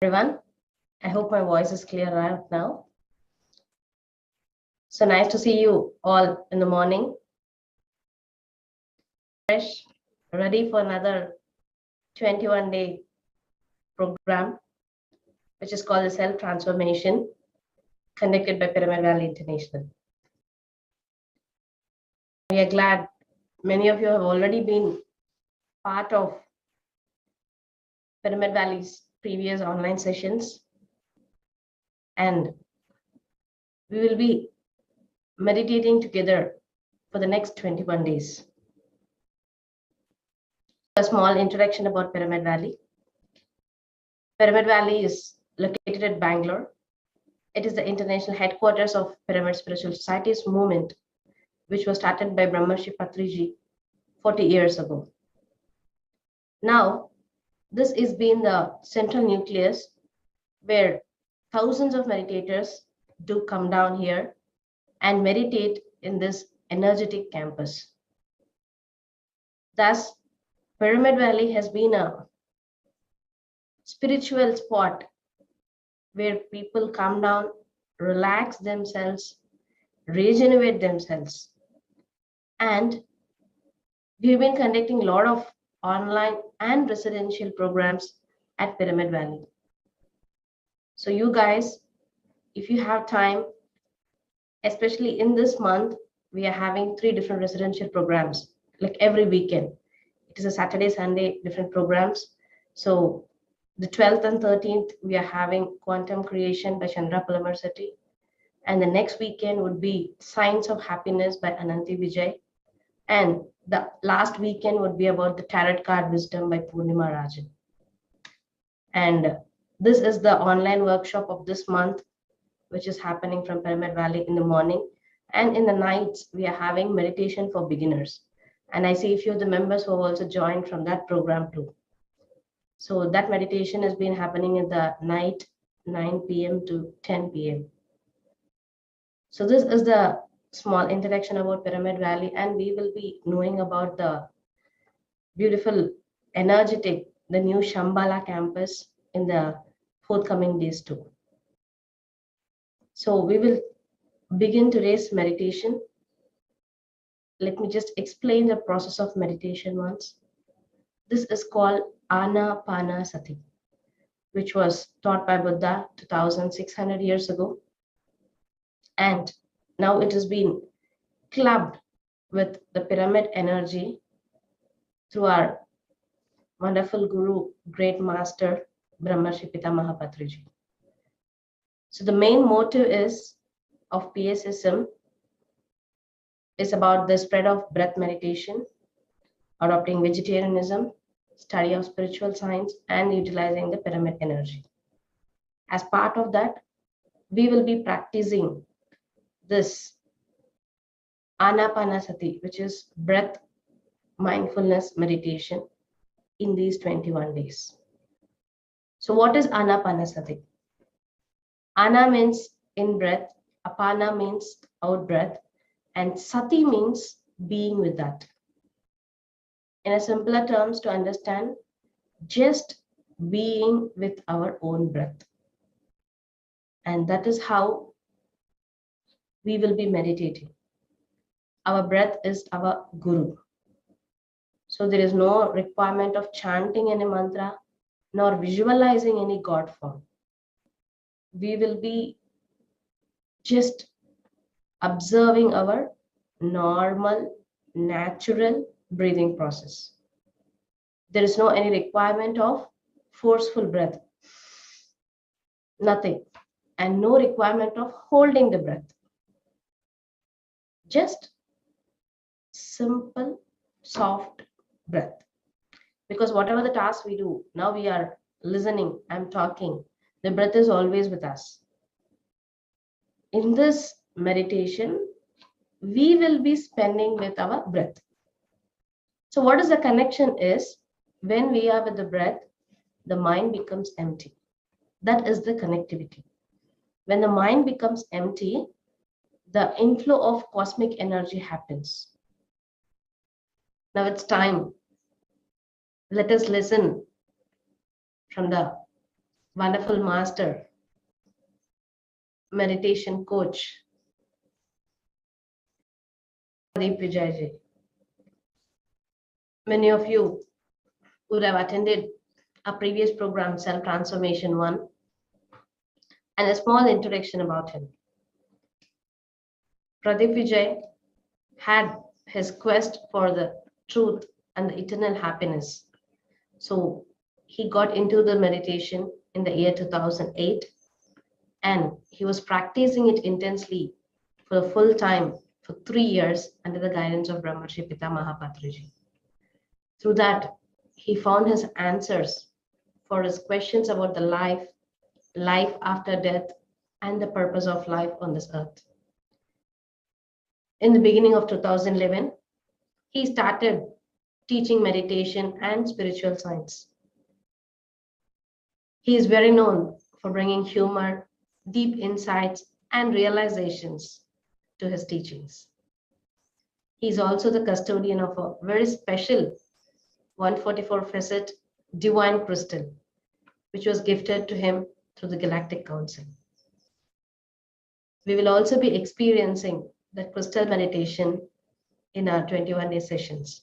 Everyone. I hope my voice is clear right now. So nice to see you all in the morning. Fresh, ready for another 21-day program, which is called the Self-Transformation, conducted by Pyramid Valley International. We are glad many of you have already been part of Pyramid Valley's previous online sessions. And we will be meditating together for the next 21 days. A small introduction about Pyramid Valley. Pyramid Valley is located at Bangalore. It is the international headquarters of Pyramid Spiritual Societies movement, which was started by Brahmarshi Patriji 40 years ago. Now, this has been the central nucleus where thousands of meditators do come down here and meditate in this energetic campus. Thus, Pyramid Valley has been a spiritual spot where people come down, relax themselves, regenerate themselves. And we've been conducting a lot of online and residential programs at Pyramid Valley. So you guys, if you have time, especially in this month, we are having 3 different residential programs, like every weekend. It is a Saturday, Sunday, different programs. So the 12th and 13th, we are having Quantum Creation by Pradeep. And the next weekend would be Science of Happiness by Ananti Vijay. And the last weekend would be about the Tarot Card Wisdom by Purnima Rajan. And this is the online workshop of this month, which is happening from Pyramid Valley in the morning. And in the nights, we are having meditation for beginners. And I see a few of the members who have also joined from that program too. So that meditation has been happening in the night, 9 p.m. to 10 p.m. So this is the small introduction about Pyramid Valley, and we will be knowing about the beautiful, energetic, the new Shambhala campus in the forthcoming days too. So we will begin today's meditation. Let me just explain the process of meditation once. This is called Ana-Pana-Sati, which was taught by Buddha 2,600 years ago. And now it has been clubbed with the pyramid energy through our wonderful guru, great master, Brahmarshi Pitamaha Patriji. So the main motive of PSSM is about the spread of breath meditation, adopting vegetarianism, study of spiritual science, and utilizing the pyramid energy. As part of that, we will be practicing this Ana-Pana-Sati, which is breath mindfulness meditation in these 21 days. So what is Ana-Pana-Sati? Ana means in breath, Apana means out breath, and Sati means being with that. In a simpler terms to understand, just being with our own breath. And that is how we will be meditating. Our breath is our guru. So there is no requirement of chanting any mantra, nor visualizing any God form. We will be just observing our normal, natural breathing process. There is no any requirement of forceful breath. Nothing. And no requirement of holding the breath. Just simple, soft breath. Because whatever the task we do, now we are listening, I'm talking, the breath is always with us. In this meditation, we will be spending with our breath. So what is the connection is, when we are with the breath, the mind becomes empty. That is the connectivity. When the mind becomes empty, the inflow of cosmic energy happens. Now it's time. Let us listen from the wonderful master, meditation coach, Pradeep Vijay. Many of you would have attended a previous program, Self Transformation 1, and a small introduction about him. Pradeep Vijay had his quest for the truth and the eternal happiness. So he got into the meditation in the year 2008, and he was practicing it intensely for the full time for 3 years under the guidance of Brahmarshi Pitamaha Patriji. Through that, he found his answers for his questions about the life, life after death, and the purpose of life on this earth. In the beginning of 2011, he started teaching meditation and spiritual science. He is very known for bringing humor, deep insights, and realizations to his teachings. He is also the custodian of a very special 144 facet divine crystal, which was gifted to him through the Galactic Council. We will also be experiencing the crystal meditation in our 21-day sessions.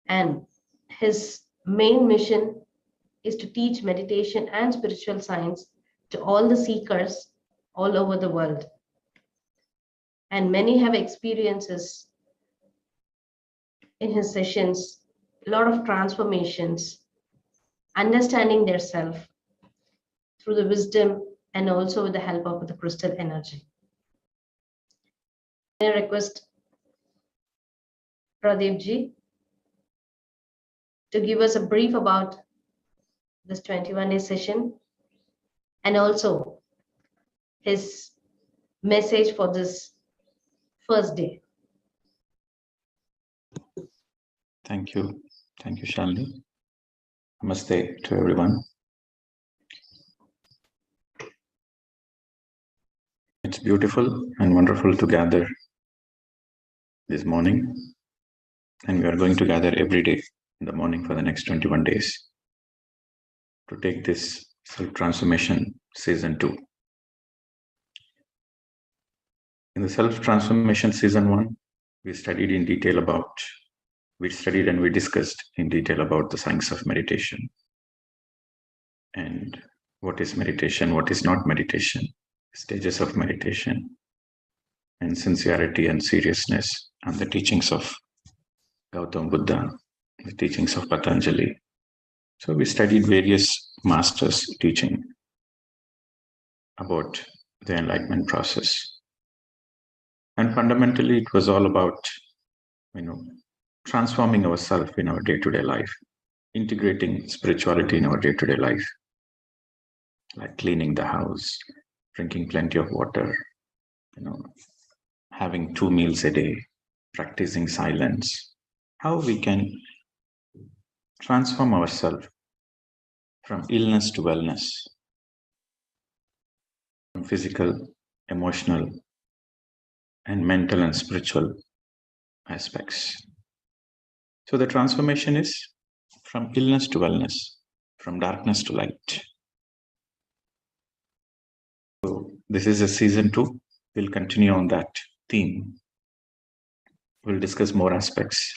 And his main mission is to teach meditation and spiritual science to all the seekers all over the world. And many have experiences in his sessions, a lot of transformations, understanding their self through the wisdom and also with the help of the crystal energy. I request Pradeep Ji to give us a brief about this 21-day session and also his message for this first day. Thank you. Thank you, Shalini. Namaste to everyone. It's beautiful and wonderful to gather this morning, and we are going to gather every day in the morning for the next 21 days to take this self-transformation season 2. In the self-transformation season 1, we studied and we discussed in detail about the science of meditation and what is meditation, what is not meditation, stages of meditation, and sincerity and seriousness, and the teachings of Gautam Buddha, the teachings of Patanjali. So we studied various masters teaching about the enlightenment process. And fundamentally, it was all about, transforming ourselves in our day-to-day life, integrating spirituality in our day-to-day life, like cleaning the house, drinking plenty of water, having 2 meals a day, practicing silence, how we can transform ourselves from illness to wellness, from physical, emotional, and mental and spiritual aspects. So the transformation is from illness to wellness, from darkness to light. So this is a season 2. We'll continue on that theme. We'll discuss more aspects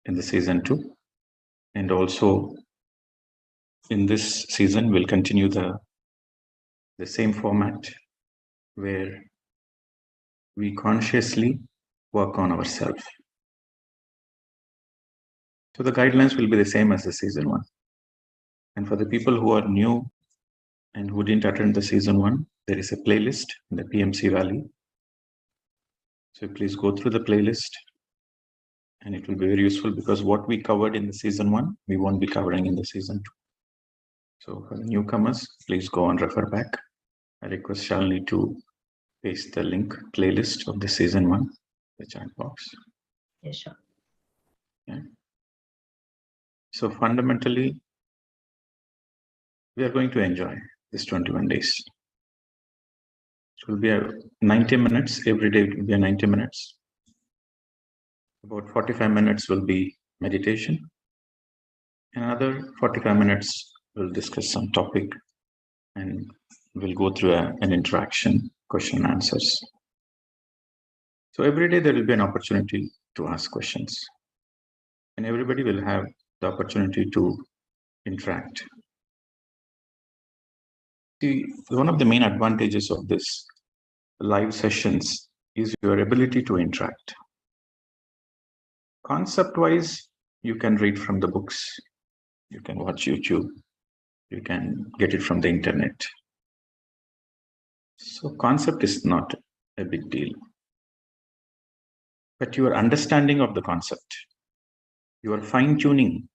in the season 2. And also in this season, we'll continue the same format where we consciously work on ourselves. So the guidelines will be the same as the season 1. And for the people who are new and who didn't attend the season 1, there is a playlist in the PMC Valley. So please go through the playlist, and it will be very useful because what we covered in the season 1, we won't be covering in the season 2. So for the newcomers, please go and refer back. I request Shalini to paste the link playlist of the season 1, the chat box. Yes, sure. Yeah. So fundamentally, we are going to enjoy this 21 days. It will be 90 minutes. Every day it will be 90 minutes. About 45 minutes will be meditation. Another 45 minutes we'll discuss some topic and we'll go through an interaction, question and answers. So every day there will be an opportunity to ask questions, and everybody will have the opportunity to interact. See, one of the main advantages of this live sessions is your ability to interact. Concept-wise, you can read from the books, you can watch YouTube, you can get it from the internet. So concept is not a big deal. But your understanding of the concept, your fine-tuning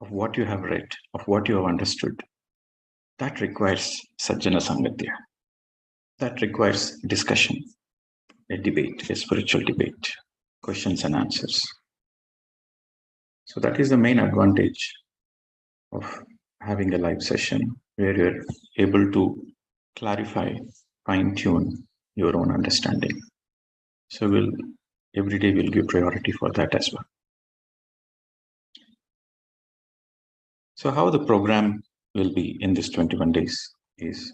of what you have read, of what you have understood, that requires Sajjana Sangatya. That requires discussion, a debate, a spiritual debate, questions and answers. So that is the main advantage of having a live session where you're able to clarify, fine-tune your own understanding. So every day we'll give priority for that as well. So how the program will be in this 21 days is,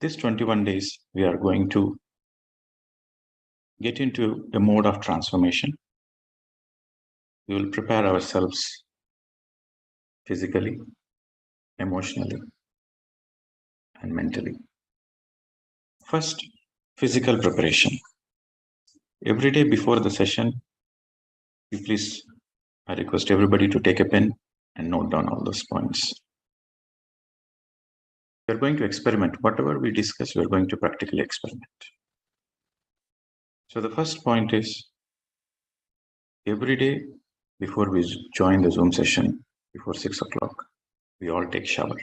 this 21 days we are going to get into a mode of transformation. We will prepare ourselves physically, emotionally, and mentally. First, physical preparation. Every day before the session, I request everybody to take a pen and note down all those points. We're going to experiment. Whatever we discuss, we're going to practically experiment. So the first point is, every day before we join the Zoom session, before 6 o'clock, we all take shower.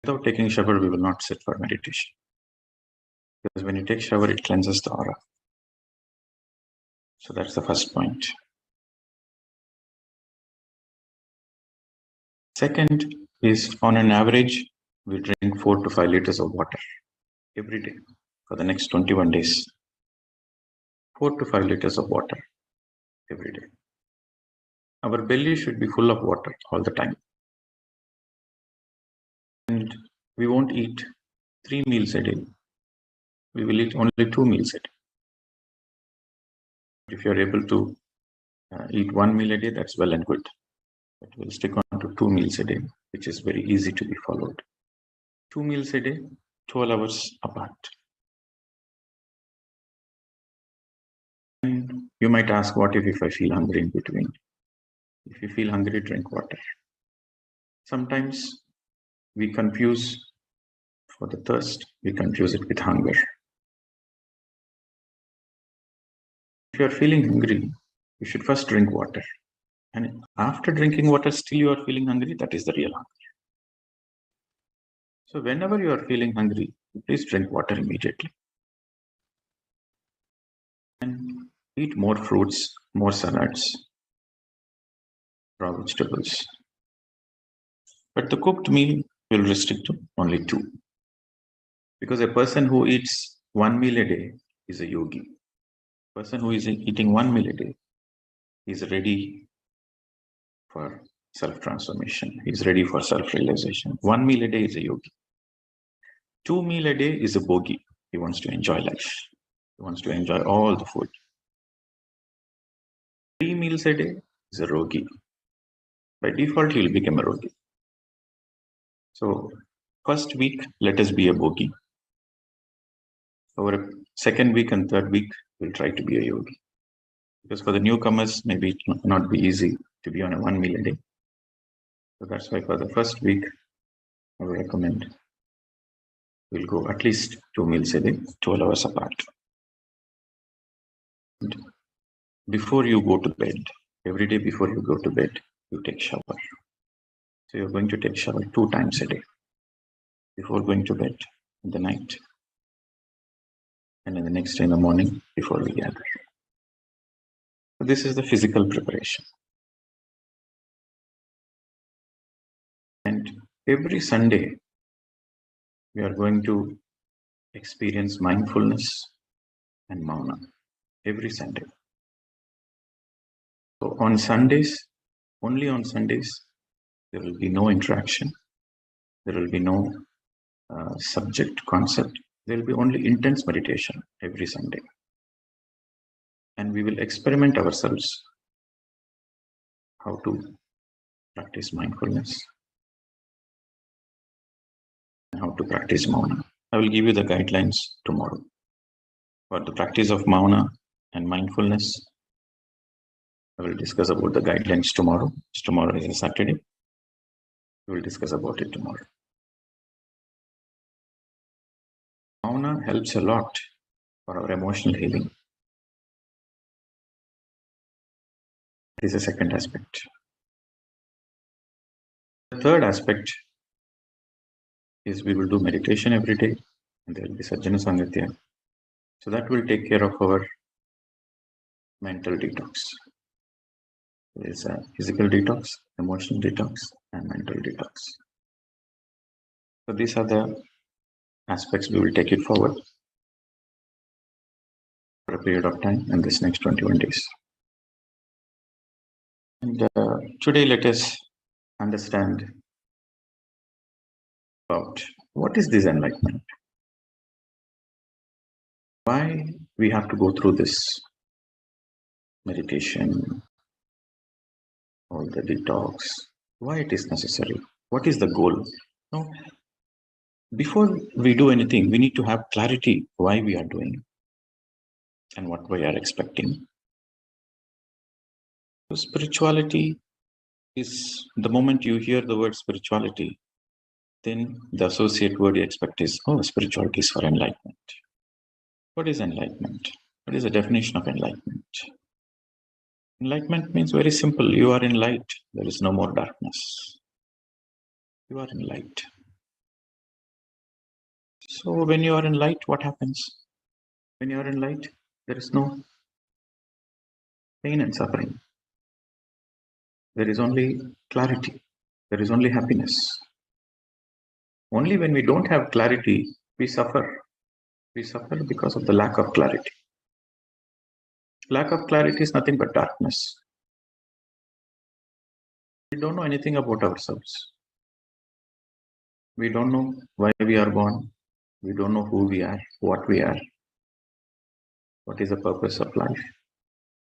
Without taking shower, we will not sit for meditation. Because when you take shower, it cleanses the aura. So that's the first point. Second is, on an average, we drink 4 to 5 liters of water every day for the next 21 days. 4 to 5 liters of water every day. Our belly should be full of water all the time. And we won't eat 3 meals a day. We will eat only 2 meals a day. If you're able to eat 1 meal a day, that's well and good. But we'll stick on to 2 meals a day, which is very easy to be followed. 2 meals a day, 12 hours apart. And you might ask, what if I feel hungry in between? If you feel hungry, drink water. Sometimes we confuse, for the thirst, we confuse it with hunger. If you are feeling hungry, you should first drink water. And after drinking water, still you are feeling hungry, that is the real hunger. So whenever you are feeling hungry, please drink water immediately. And eat more fruits, more salads, raw vegetables. But the cooked meal will restrict to only 2. Because a person who eats 1 meal a day is a yogi. A person who is eating 1 meal a day is ready for self-transformation. He's ready for self-realization. 1 meal a day is a yogi. 2 meal a day is a bogi. He wants to enjoy life. He wants to enjoy all the food. 3 meals a day is a rogi. By default, he will become a rogi. So, first week, let us be a bogi. Over second week and third week, we'll try to be a yogi. Because for the newcomers, maybe it will not be easy to be on a 1 meal a day. So that's why for the first week, I would recommend we'll go at least 2 meals a day, 12 hours apart. And before you go to bed, every day before you go to bed, you take shower. So you're going to take shower 2 times a day. Before going to bed in the night, and in the next day in the morning before we gather. So this is the physical preparation. And every Sunday, we are going to experience mindfulness and mauna every Sunday. So on Sundays, Only on Sundays, there will be no interaction. There will be no subject concept. There will be only intense meditation every Sunday. And we will experiment ourselves how to practice mindfulness and how to practice Mauna. I will give you the guidelines tomorrow. For the practice of Mauna and mindfulness, I will discuss about the guidelines tomorrow. Tomorrow is a Saturday. We will discuss about it tomorrow. Mauna helps a lot for our emotional healing. It is a second aspect. The third aspect is we will do meditation every day, and there will be Sajjana Sangatya. So that will take care of our mental detox. There is a physical detox, emotional detox, and mental detox. So these are the aspects we will take it forward for a period of time in this next 21 days. And today let us understand about what is this enlightenment? Why we have to go through this meditation, all the detox, why it is necessary, what is the goal? Now, before we do anything, we need to have clarity why we are doing and what we are expecting. So spirituality is, the moment you hear the word spirituality, then the associate word you expect is, oh, spirituality is for enlightenment. What is enlightenment? What is the definition of enlightenment? Enlightenment means very simple. You are in light. There is no more darkness. You are in light. So when you are in light, what happens? When you are in light, there is no pain and suffering. There is only clarity. There is only happiness. Only when we don't have clarity, we suffer. We suffer because of the lack of clarity. Lack of clarity is nothing but darkness. We don't know anything about ourselves. We don't know why we are born. We don't know who we are, what we are. What is the purpose of life?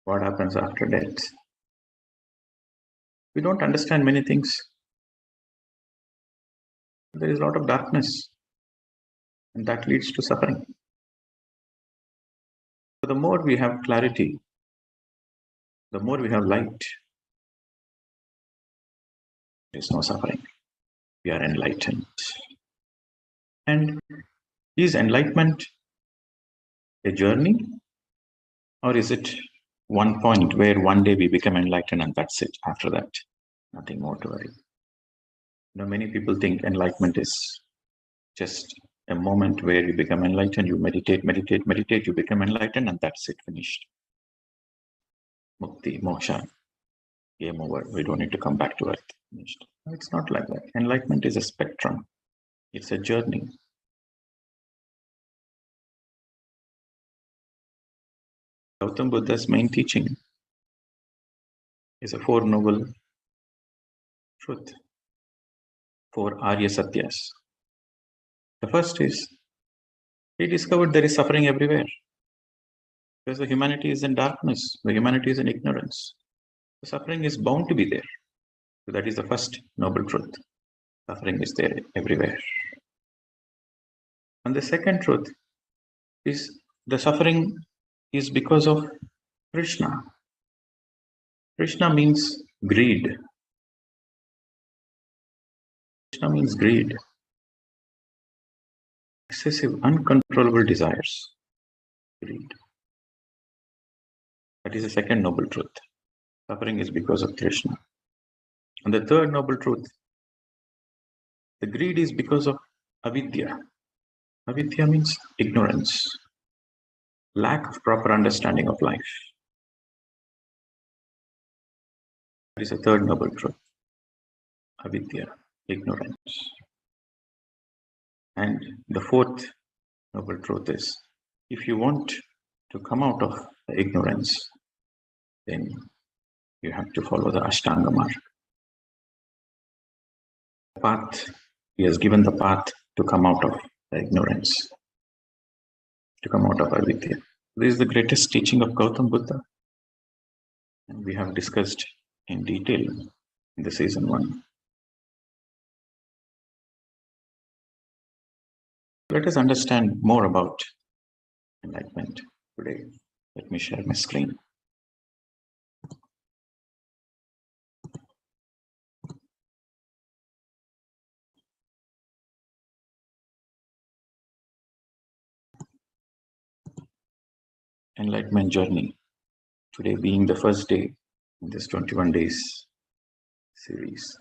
What happens after death? We don't understand many things. There is a lot of darkness, and that leads to suffering. So the more we have clarity, the more we have light, there is no suffering. We are enlightened. And is enlightenment a journey, or is it one point where one day we become enlightened and that's it? After that, nothing more to worry. Many people think enlightenment is just a moment where you become enlightened, you meditate, you become enlightened, and that's it, finished. Mukti, moksha, game over. We don't need to come back to earth. Finished. No, it's not like that. Enlightenment is a spectrum. It's a journey. Gautam Buddha's main teaching is a Four Noble Truth, four Arya Satyas. The first is, he discovered there is suffering everywhere. Because the humanity is in darkness, the humanity is in ignorance. The suffering is bound to be there. So that is the first noble truth. Suffering is there everywhere. And the second truth is the suffering is because of Krishna. Krishna means greed. Krishna means greed. Excessive, uncontrollable desires. Greed. That is the second noble truth. Suffering is because of Krishna. And the third noble truth, the greed is because of avidya. Avidya means ignorance, lack of proper understanding of life. That is the third noble truth. Avidya, ignorance. And the fourth noble truth is, if you want to come out of the ignorance, then you have to follow the Ashtanga mark. The path, he has given the path to come out of the ignorance, to come out of avidya. This is the greatest teaching of Gautam Buddha. And we have discussed in detail in the season 1. Let us understand more about enlightenment today. Let me share my screen. Enlightenment journey. Today being the first day in this 21 days series.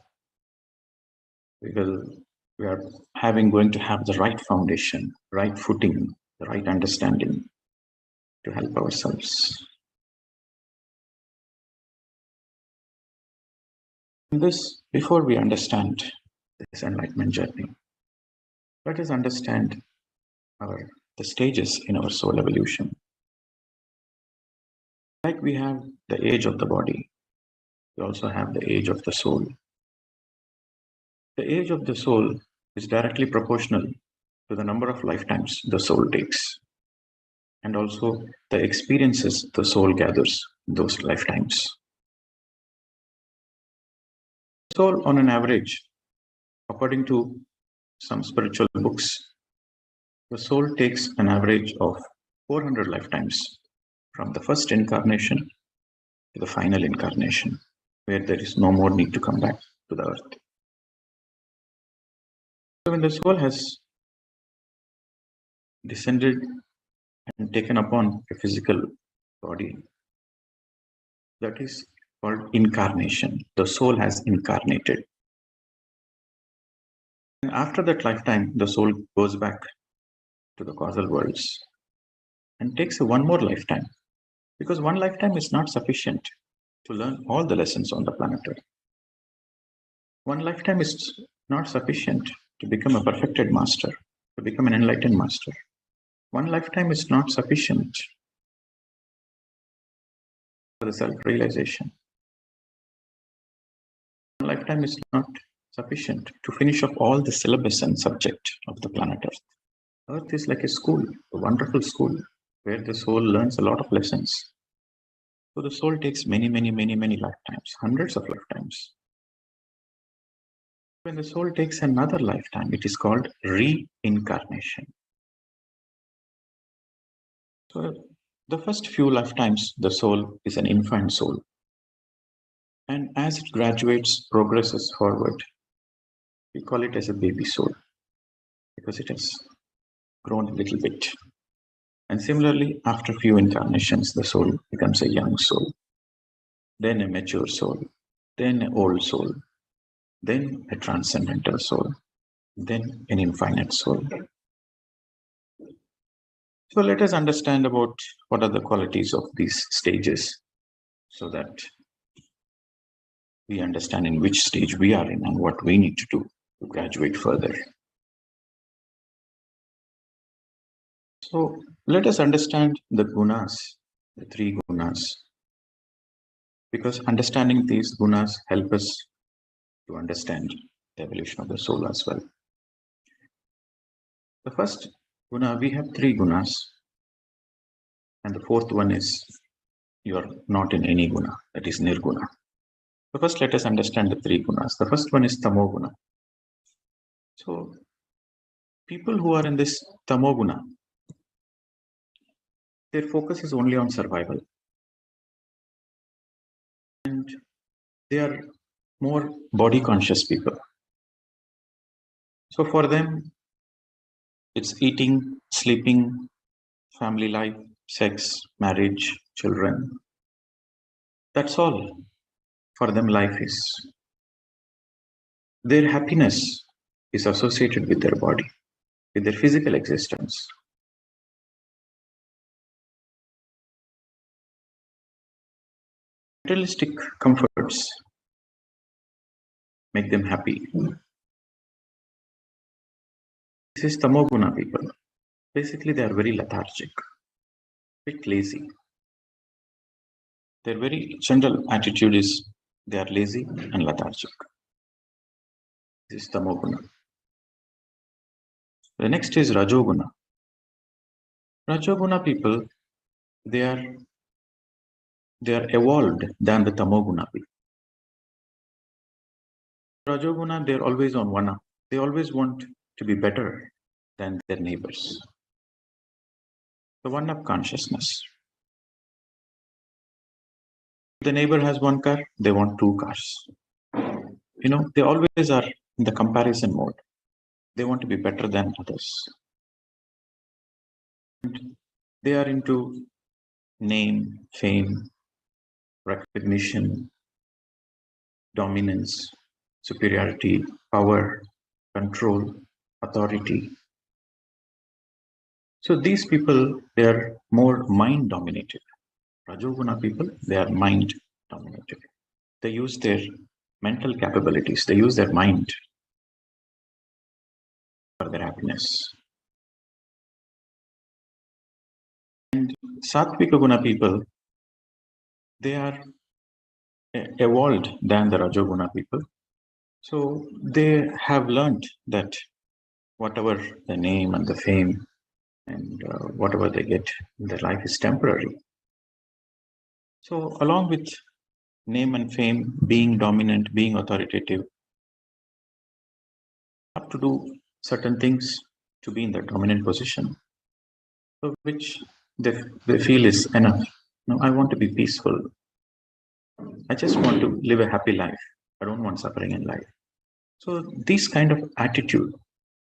We are going to have the right foundation, right footing, the right understanding to help ourselves. Before we understand this enlightenment journey, let us understand the stages in our soul evolution. Like we have the age of the body, we also have the age of the soul. The age of the soul is directly proportional to the number of lifetimes the soul takes, and also the experiences the soul gathers in those lifetimes. Soul, on an average, according to some spiritual books, the soul takes an average of 400 lifetimes from the first incarnation to the final incarnation, where there is no more need to come back to the earth. So when the soul has descended and taken upon a physical body, that is called incarnation. The soul has incarnated. And after that lifetime, the soul goes back to the causal worlds and takes one more lifetime, because one lifetime is not sufficient to learn all the lessons on the planet Earth. One lifetime is not sufficient to become a perfected master, to become an enlightened master. One lifetime is not sufficient for the self-realization. One lifetime is not sufficient to finish up all the syllabus and subject of the planet Earth. Earth is like a school, a wonderful school, where the soul learns a lot of lessons. So the soul takes many lifetimes, hundreds of lifetimes. When the soul takes another lifetime, it is called reincarnation. So the first few lifetimes, the soul is an infant soul. And as it graduates, progresses forward, we call it as a baby soul, because it has grown a little bit. And similarly, after a few incarnations, the soul becomes a young soul, then a mature soul, then an old soul, then a transcendental soul, then an infinite soul. So let us understand about what are the qualities of these stages, so that we understand in which stage we are in and what we need to do to graduate further. So let us understand the gunas, the 3 gunas, because understanding these gunas help us to understand the evolution of the soul as well. The first guna, we have 3 gunas, and the 4th one is you are not in any guna, that is nirguna. So first let us understand the 3 gunas. The first one is tamoguna. So people who are in this tamoguna, their focus is only on survival. And they are more body conscious people. So for them, it's eating, sleeping, family life, sex, marriage, children. That's all for them life is. Their happiness is associated with their body, with their physical existence. Materialistic comforts make them happy. This is tamoguna people. Basically, they are very lethargic, a bit lazy. Their very general attitude is they are lazy and lethargic. This is Tamoguna. The next is Rajoguna. Rajoguna people, they are evolved than the Tamoguna people. Rajoguna, they're always on one up. They always want to be better than their neighbors. The one up consciousness. If the neighbor has one car, they want two cars. They always are in the comparison mode. They want to be better than others. And they are into name, fame, recognition, dominance, superiority, power, control, authority. So these people, they are more mind dominated. Rajoguna people, they are mind dominated. They use their mental capabilities, they use their mind for their happiness. And Sattvika Guna people, they are evolved than the Rajoguna people. So they have learned that whatever the name and the fame and whatever they get in their life is temporary. So along with name and fame, being dominant, being authoritative, have to do certain things to be in the dominant position, so which they feel is enough. No, I want to be peaceful. I just want to live a happy life. I don't want suffering in life. So this kind of attitude,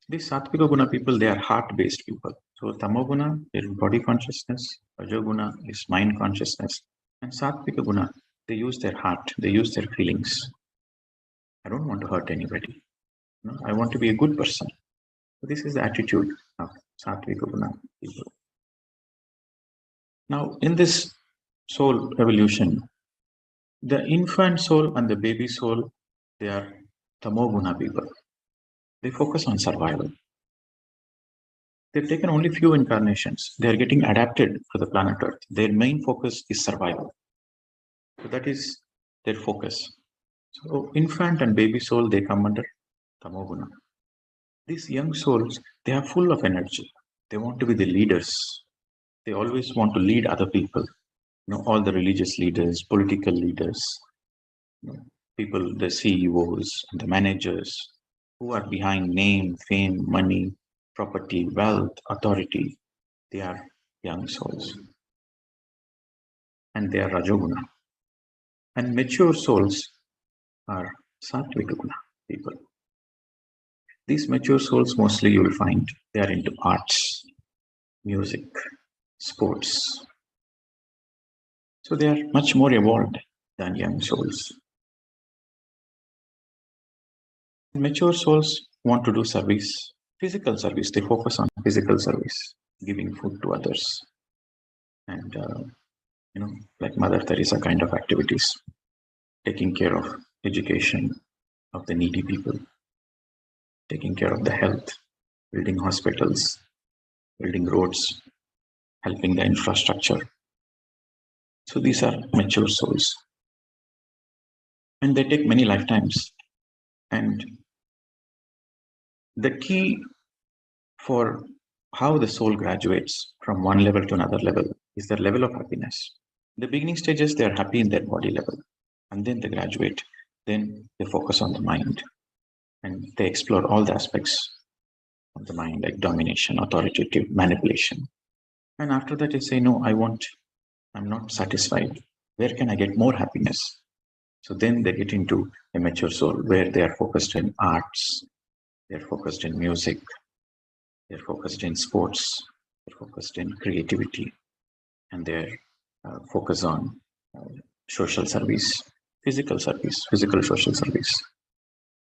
these Sattvika Guna people, they are heart-based people. So Tamoguna is body consciousness, Rajoguna is mind consciousness, and Sattvika Guna, they use their heart, they use their feelings. I don't want to hurt anybody. No, I want to be a good person. So this is the attitude of Sattvika Guna people. Now, in this soul evolution, the infant soul and the baby soul, they are Tamoguna people. They focus on survival. They've taken only few incarnations. They are getting adapted to the planet Earth. Their main focus is survival. So that is their focus. So infant and baby soul, they come under Tamoguna. These young souls, they are full of energy. They want to be the leaders. They always want to lead other people. All the religious leaders, political leaders, people, the CEOs, the managers who are behind name, fame, money, property, wealth, authority. They are young souls. And they are Rajoguna. And mature souls are Sattvika Guna people. These mature souls, mostly you will find, they are into arts, music, sports. So they are much more evolved than young souls. Mature souls want to do service, physical service. They focus on physical service, giving food to others. And, like Mother Teresa kind of activities, taking care of education of the needy people, taking care of the health, building hospitals, building roads, helping the infrastructure. So these are mature souls. And they take many lifetimes. And the key for how the soul graduates from one level to another level is the level of happiness. The beginning stages, they are happy in their body level. And then they graduate. Then they focus on the mind. And they explore all the aspects of the mind, like domination, authoritative, manipulation. And after that, they say, no, I'm not satisfied. Where can I get more happiness? So then they get into a mature soul where they are focused in arts, they're focused in music, they're focused in sports, they're focused in creativity, and they're focused on social service, physical social service.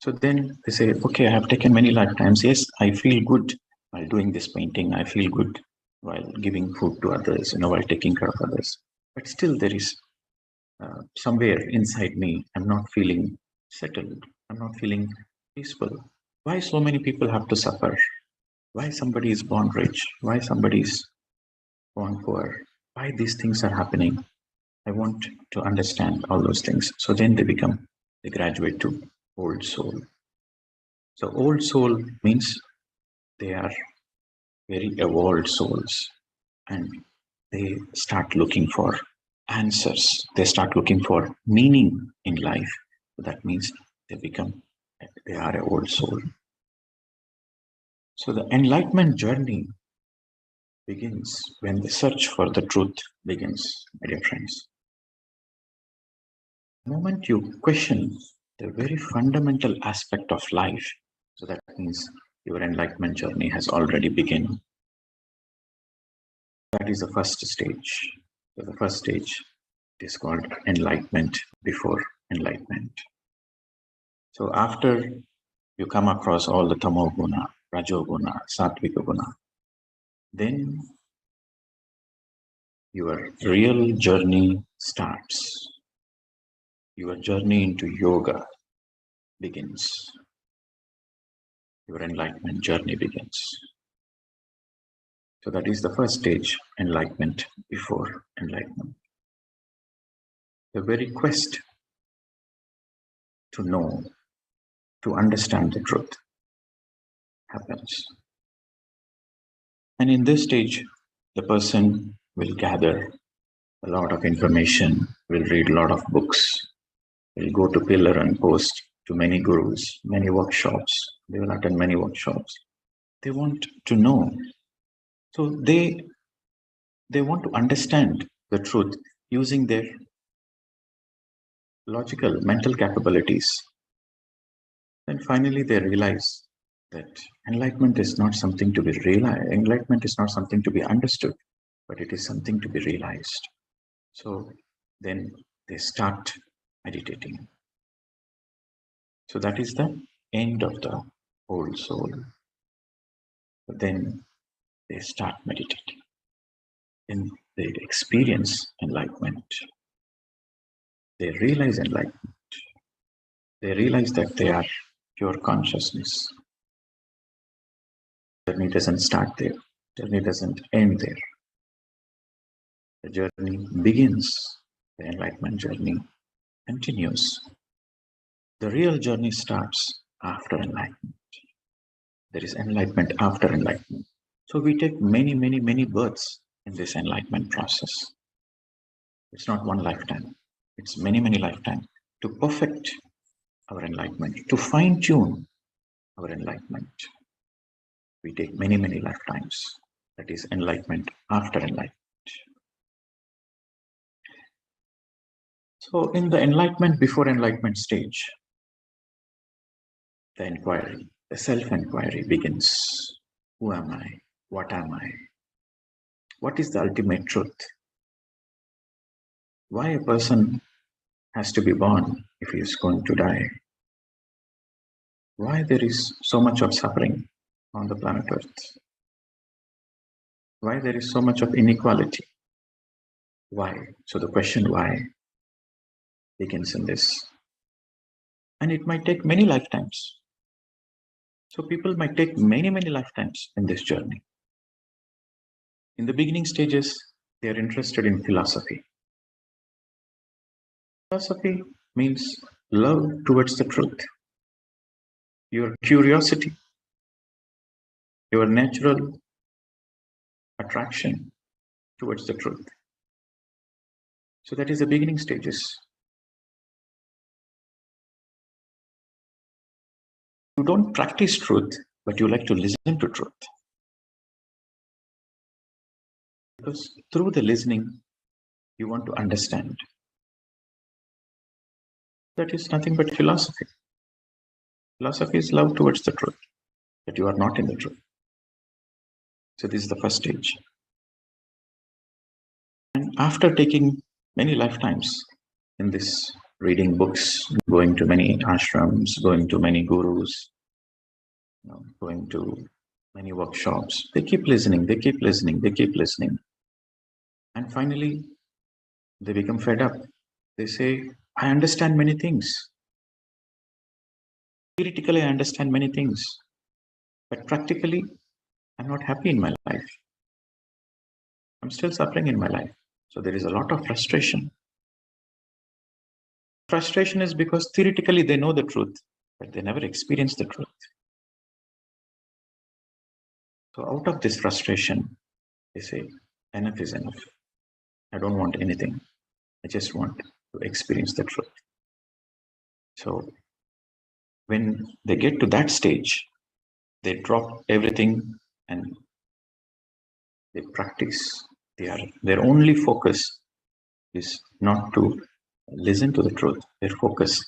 So then they say, okay, I have taken many lifetimes. Yes, I feel good while doing this painting. I feel good while giving food to others, while taking care of others. But still there is somewhere inside me, I'm not feeling settled. I'm not feeling peaceful. Why so many people have to suffer? Why somebody is born rich? Why somebody is born poor? Why these things are happening? I want to understand all those things. So then they graduate to old soul. So old soul means they are very evolved souls, and they start looking for answers. They start looking for meaning in life. So that means they are an old soul. So the enlightenment journey begins when the search for the truth begins, my dear friends. The moment you question the very fundamental aspect of life, so that means your enlightenment journey has already begun. That is the first stage. So the first stage is called enlightenment before enlightenment. So after you come across all the tamoguna, rajoguna, sattvika guna, then your real journey starts. Your journey into yoga begins. Your enlightenment journey begins. So that is the first stage, enlightenment before enlightenment. The very quest to know, to understand the truth happens. And in this stage, the person will gather a lot of information, will read a lot of books, will go to pillar and post to many gurus, many workshops. They will attend many workshops. They want to know. So they want to understand the truth using their logical, mental capabilities. Then finally they realize that enlightenment is not something to be realized. Enlightenment is not something to be understood, but it is something to be realized. So then they start meditating. So that is the end of the old soul. But then they start meditating. Then they experience enlightenment. They realize enlightenment. They realize that they are pure consciousness. The journey doesn't start there. The journey doesn't end there. The journey begins. The enlightenment journey continues. The real journey starts after enlightenment. There is enlightenment after enlightenment. So we take many births in this enlightenment process. It's not one lifetime. It's many lifetimes to perfect our enlightenment, to fine-tune our enlightenment. We take many lifetimes. That is enlightenment after enlightenment. So in the enlightenment before enlightenment stage, the inquiry, the self-inquiry begins. Who am I? What am I? What is the ultimate truth? Why a person has to be born if he is going to die? Why there is so much of suffering on the planet Earth? Why there is so much of inequality? Why? So the question why begins in this. And it might take many lifetimes. So people might take many lifetimes in this journey. In the beginning stages, they are interested in philosophy. Philosophy means love towards the truth. Your curiosity, your natural attraction towards the truth. So that is the beginning stages. You don't practice truth, but you like to listen to truth. Because through the listening, you want to understand. That is nothing but philosophy. Philosophy is love towards the truth, that you are not in the truth. So this is the first stage. And after taking many lifetimes in this, reading books, going to many ashrams, going to many gurus, going to many workshops, they keep listening, they keep listening, they keep listening. And finally, they become fed up. They say, I understand many things. Theoretically, I understand many things. But practically, I'm not happy in my life. I'm still suffering in my life. So there is a lot of frustration. Frustration is because theoretically they know the truth, but they never experience the truth. So out of this frustration, they say, enough is enough. I don't want anything. I just want to experience the truth. So when they get to that stage, they drop everything and they practice. Their only focus is not to listen to the truth. Their focus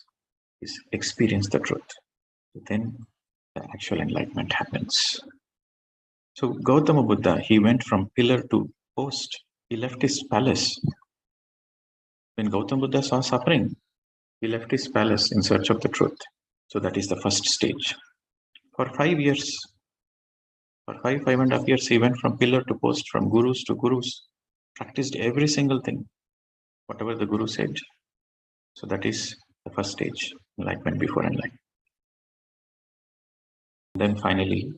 is experience the truth. Then the actual enlightenment happens. So Gautama Buddha, he went from pillar to post. He left his palace. When Gautama Buddha saw suffering, he left his palace in search of the truth. So that is the first stage. For 5 years, for 5.5 years, he went from pillar to post, from gurus to gurus, practiced every single thing, whatever the guru said. So that is the first stage, enlightenment before enlightenment. Then finally,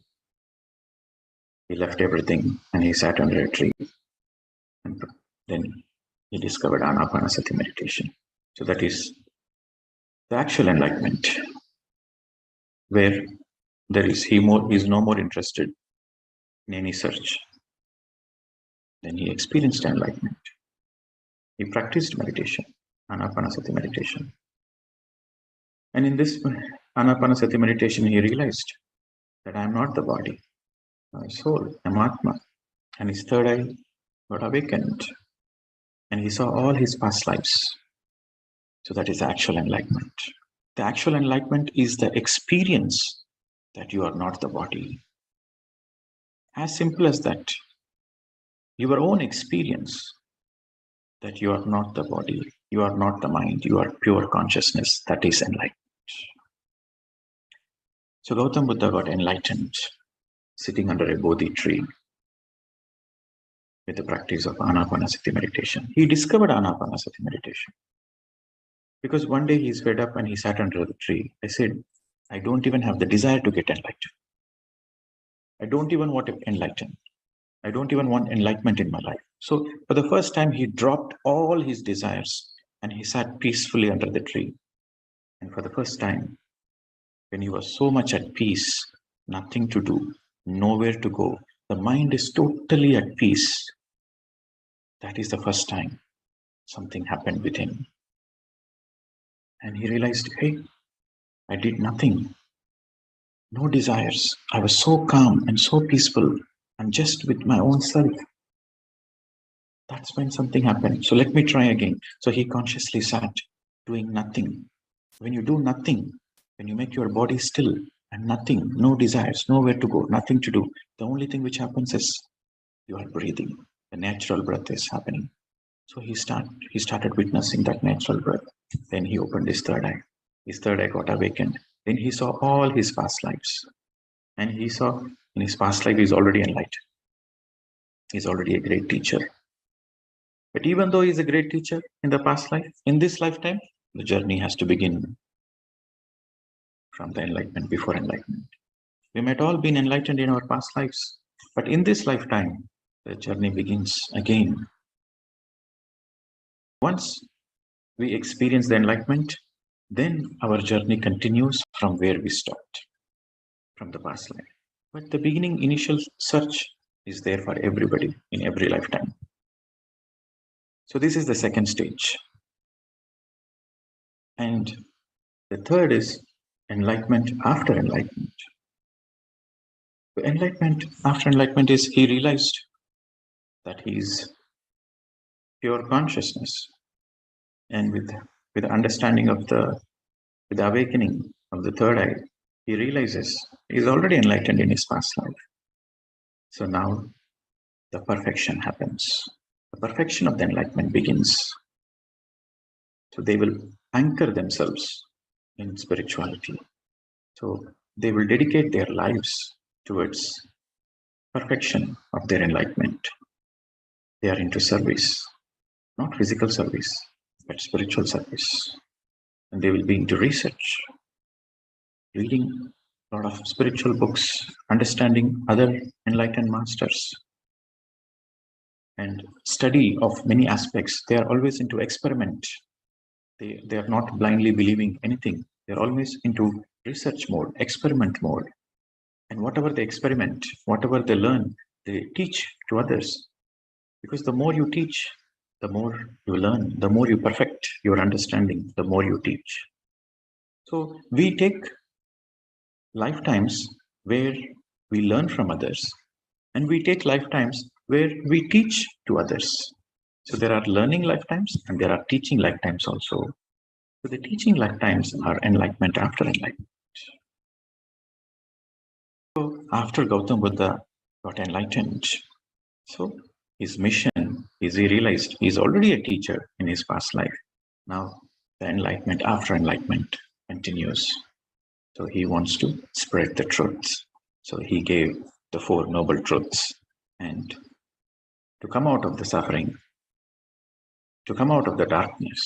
he left everything and he sat under a tree. And then he discovered Ana-Pana-Sati meditation. So that is the actual enlightenment, where he is no more interested in any search. Then he experienced enlightenment. He practiced meditation, Ana-Pana-Sati meditation. And in this Ana-Pana-Sati meditation, he realized that I am not the body, my soul, I am Atma. And his third eye got awakened. And he saw all his past lives. So that is actual enlightenment. The actual enlightenment is the experience that you are not the body. As simple as that. Your own experience that you are not the body, you are not the mind, you are pure consciousness, that is enlightenment. So Gautama Buddha got enlightened sitting under a Bodhi tree with the practice of Ana-Pana-Sati meditation. He discovered Ana-Pana-Sati meditation because one day he's fed up and he sat under the tree. I said, I don't even have the desire to get enlightened. I don't even want to enlighten. I don't even want enlightenment in my life. So for the first time, he dropped all his desires and he sat peacefully under the tree. And for the first time, when he was so much at peace, nothing to do, nowhere to go, the mind is totally at peace. That is the first time something happened with him. And he realized, hey, I did nothing. No desires. I was so calm and so peaceful. I'm just with my own self. That's when something happened. So let me try again. So he consciously sat doing nothing. When you do nothing, when you make your body still and nothing, no desires, nowhere to go, nothing to do, the only thing which happens is you are breathing. The natural breath is happening. So he started witnessing that natural breath. Then he opened his third eye. His third eye got awakened. Then he saw all his past lives. And he saw in his past life he's already enlightened. He's already a great teacher. But even though he's a great teacher in the past life, in this lifetime, the journey has to begin from the enlightenment before enlightenment. We might all been enlightened in our past lives, but in this lifetime, the journey begins again. Once we experience the enlightenment, then our journey continues from where we stopped, from the past life. But the beginning, initial search is there for everybody in every lifetime. So this is the second stage. And the third is enlightenment after enlightenment. The enlightenment after enlightenment is he realized that he is pure consciousness. And with the understanding of with the awakening of the third eye, he realizes he is already enlightened in his past life. So now the perfection happens. The perfection of the enlightenment begins. So they will anchor themselves in spirituality. So they will dedicate their lives towards perfection of their enlightenment. They are into service, not physical service, but spiritual service. And they will be into research, reading a lot of spiritual books, understanding other enlightened masters, and study of many aspects. They are always into experiment. They are not blindly believing anything. They're always into research mode, experiment mode. And whatever they experiment, whatever they learn, they teach to others. Because the more you teach, the more you learn, the more you perfect your understanding, the more you teach. So we take lifetimes where we learn from others, and we take lifetimes where we teach to others. So there are learning lifetimes and there are teaching lifetimes also. So the teaching lifetimes are enlightenment after enlightenment. So after Gautam Buddha got enlightened, so his mission is he realized he's already a teacher in his past life. Now the enlightenment after enlightenment continues. So he wants to spread the truth. So he gave the Four Noble Truths. And to come out of the suffering, to come out of the darkness,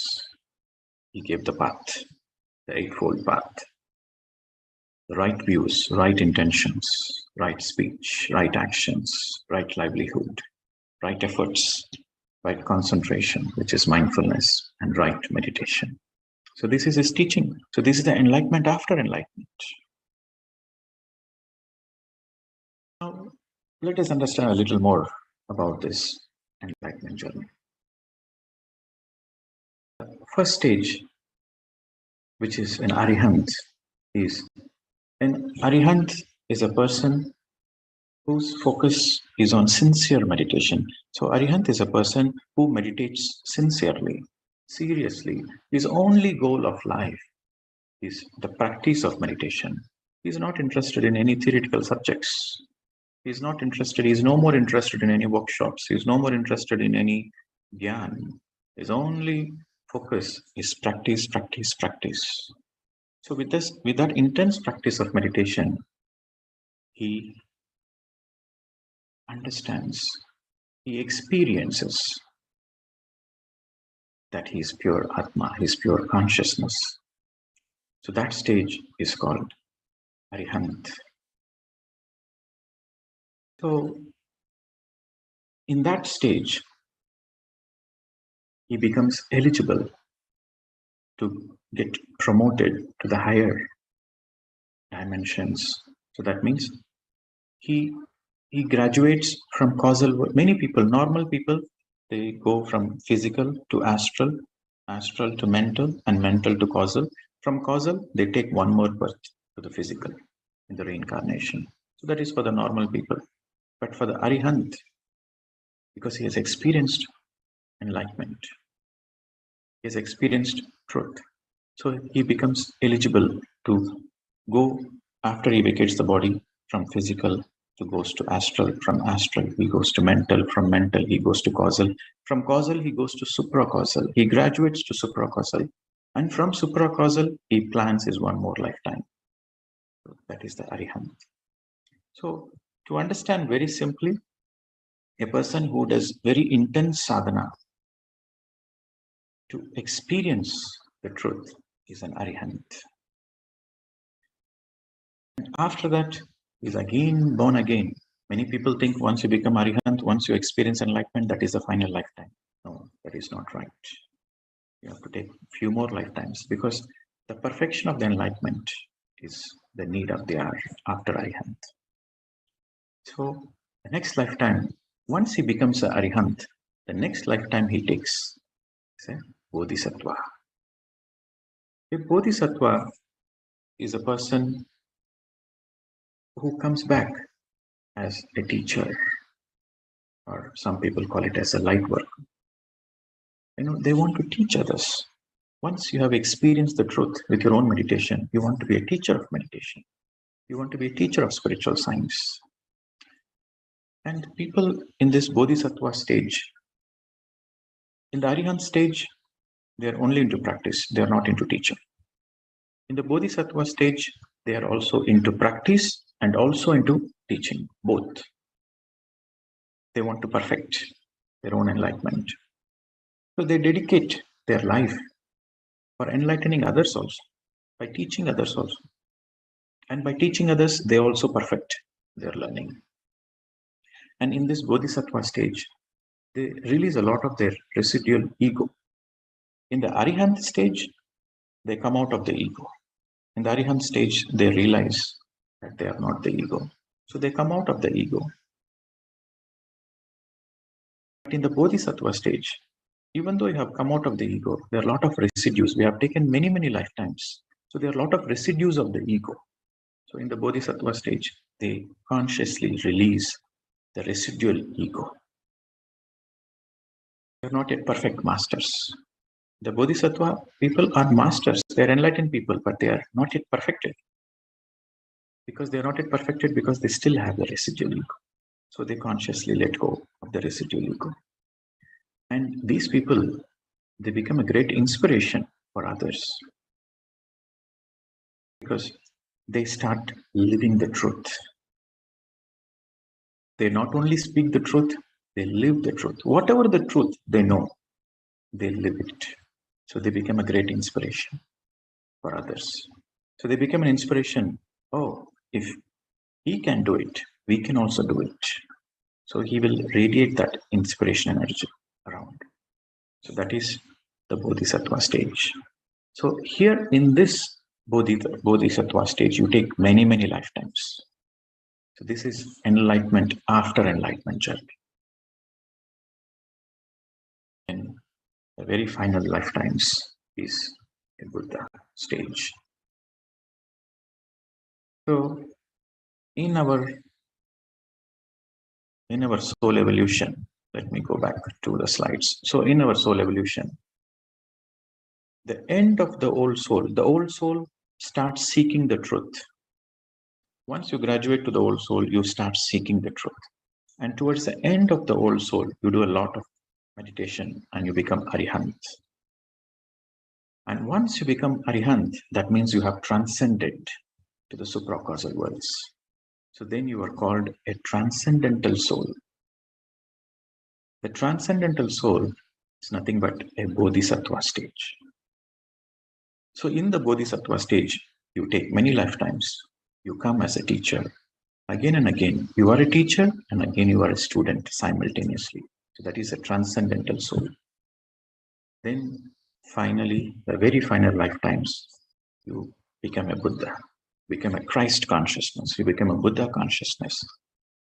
he gave the path, the Eightfold Path. The right views, right intentions, right speech, right actions, right livelihood, right efforts, right concentration, which is mindfulness, and right meditation. So this is his teaching. So this is the enlightenment after enlightenment. Now, let us understand a little more about this enlightenment journey. The first stage, which is an Arihant, is an Arihant is a person whose focus is on sincere meditation. So Arihant is a person who meditates sincerely, seriously. His only goal of life is the practice of meditation. He's not interested in any theoretical subjects. He's not interested, he's no more interested in any workshops. He's no more interested in any gyan. His only focus is practice, practice, practice. So with that intense practice of meditation, he understands, he experiences that he is pure Atma, his pure consciousness. So that stage is called Arihant. So in that stage, he becomes eligible to get promoted to the higher dimensions. So that means he graduates from causal world. Many people, normal people, they go from physical to astral, astral to mental, and mental to causal. From causal, they take one more birth to the physical in the reincarnation. So that is for the normal people. But for the Arihant, because he has experienced enlightenment, he has experienced truth, so he becomes eligible to go after he vacates the body from physical to goes to astral. From astral, he goes to mental. From mental, he goes to causal. From causal, he goes to supracausal. He graduates to supracausal. And from supracausal, he plans his one more lifetime. So that is the Arihant. So to understand very simply, a person who does very intense sadhana to experience the truth is an Arihant. And after that, is again born again. Many people think once you become Arihant, once you experience enlightenment, that is the final lifetime. No, that is not right. You have to take a few more lifetimes, because the perfection of the enlightenment is the need of the hour after Arihant. So the next lifetime, once he becomes an Arihant, the next lifetime he takes is a Bodhisattva. A Bodhisattva is a person who comes back as a teacher, or some people call it as a light worker. They want to teach others. Once you have experienced the truth with your own meditation, you want to be a teacher of meditation. You want to be a teacher of spiritual science. And people in this Bodhisattva stage, in the Arihant stage, they are only into practice. They are not into teaching. In the Bodhisattva stage, they are also into practice and also into teaching, both. They want to perfect their own enlightenment. So they dedicate their life for enlightening others also, by teaching others also. And by teaching others, they also perfect their learning. And in this Bodhisattva stage, they release a lot of their residual ego. In the Arihant stage, they come out of the ego. In the Arihant stage, they realize that they are not the ego. So they come out of the ego. But in the Bodhisattva stage, even though you have come out of the ego, there are a lot of residues. We have taken many, many lifetimes. So there are a lot of residues of the ego. So in the Bodhisattva stage, they consciously release the residual ego. They are not yet perfect masters. The Bodhisattva people are masters. They are enlightened people, but they are not yet perfected. Because they are not yet perfected because they still have the residual ego. So they consciously let go of the residual ego. And these people, they become a great inspiration for others. Because they start living the truth. They not only speak the truth, they live the truth. Whatever the truth they know, they live it. So they become a great inspiration for others. So they become an inspiration. Oh, if he can do it, we can also do it. So he will radiate that inspiration energy around. So that is the Bodhisattva stage. So here in this Bodhisattva stage, you take many, many lifetimes. So this is enlightenment after enlightenment journey. And the very final lifetimes is a Buddha stage. So in our soul evolution, let me go back to the slides. So in our soul evolution, the end of the old soul starts seeking the truth. Once you graduate to the old soul, you start seeking the truth. And towards the end of the old soul, you do a lot of meditation and you become Arihant. And once you become Arihant, that means you have transcended to the supracausal worlds. So then you are called a transcendental soul. The transcendental soul is nothing but a Bodhisattva stage. So in the Bodhisattva stage, you take many lifetimes. You come as a teacher. Again and again, you are a teacher and again you are a student simultaneously. So that is a transcendental soul. Then finally, the very final lifetimes, you become a Buddha, become a Christ consciousness, you become a Buddha consciousness,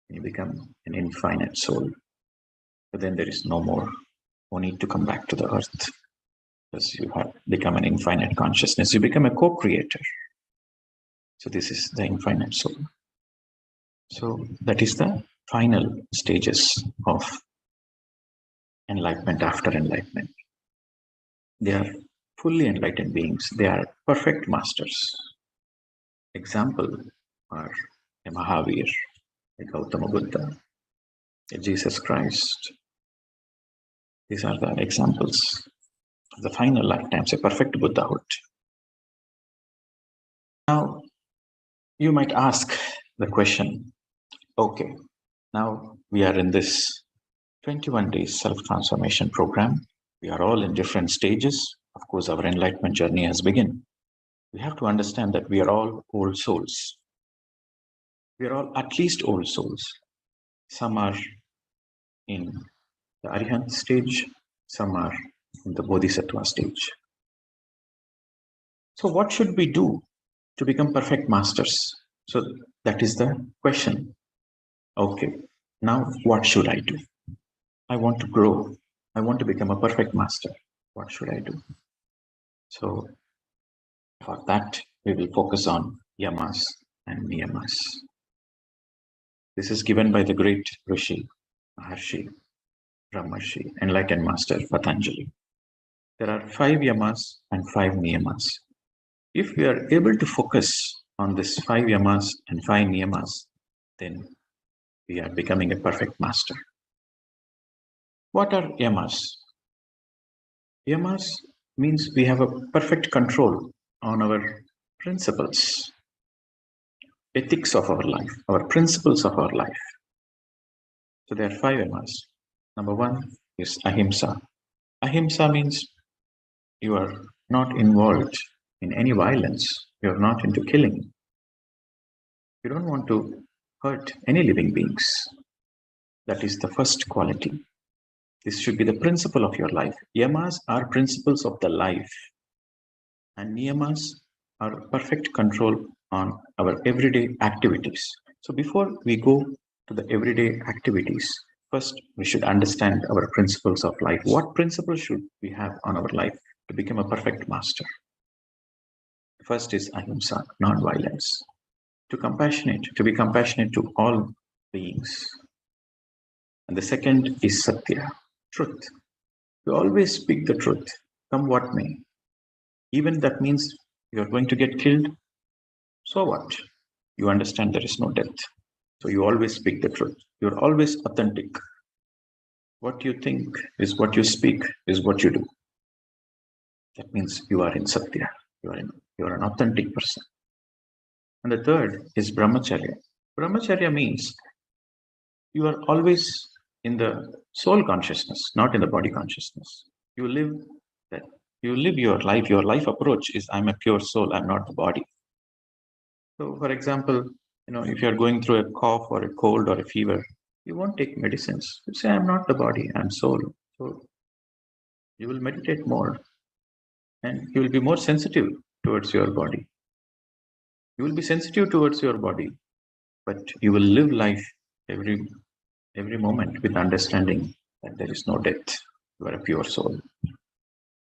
you become an infinite soul. But then there is no need to come back to the earth because you have become an infinite consciousness. You become a co-creator. So this is the infinite soul. So that is the final stages of enlightenment after enlightenment. They are fully enlightened beings. They are perfect masters. Example are a Mahavir, a Gautama Buddha, a Jesus Christ. These are the examples of the final lifetimes, a perfect Buddhahood. Now, you might ask the question, okay, now we are in this 21 days self-transformation program. We are all in different stages. Of course, our enlightenment journey has begun. We have to understand that we are all old souls. We are all at least old souls. Some are in the Arihant stage, some are in the Bodhisattva stage. So what should we do to become perfect masters? So that is the question. Okay, now what should I do? I want to grow. I want to become a perfect master. What should I do? So for that, we will focus on Yamas and Niyamas. This is given by the great Rishi, Maharshi, Brahmarshi, enlightened master Patanjali. There are 5 Yamas and 5 Niyamas. If we are able to focus on this 5 Yamas and 5 Niyamas, then we are becoming a perfect master. What are Yamas? Yamas means we have a perfect control on our principles, ethics of our life, our principles of our life. So there are 5 Yamas. Number 1 is Ahimsa. Ahimsa means you are not involved in any violence. You are not into killing. You don't want to hurt any living beings. That is the first quality. This should be the principle of your life. Yamas are principles of the life, and niyamas are perfect control on our everyday activities. So before we go to the everyday activities, first we should understand our principles of life. What principles should we have on our life to become a perfect master? First is ahimsa, non-violence. To be compassionate to all beings. And the second is satya, truth. You always speak the truth, come what may. Even that means you're going to get killed. So what? You understand there is no death. So you always speak the truth. You're always authentic. What you think is what you speak, is what you do. That means you are in satya. You are an authentic person. And the third is brahmacharya. Brahmacharya means you are always in the soul consciousness, not in the body consciousness. You live your life. Your life approach is I'm a pure soul, I'm not the body. So for example, if you're going through a cough or a cold or a fever, you won't take medicines. You say, I'm not the body, I'm soul. So you will meditate more and you will be more sensitive towards your body. You will be sensitive towards your body, but you will live life every moment with understanding that there is no death. You are a pure soul.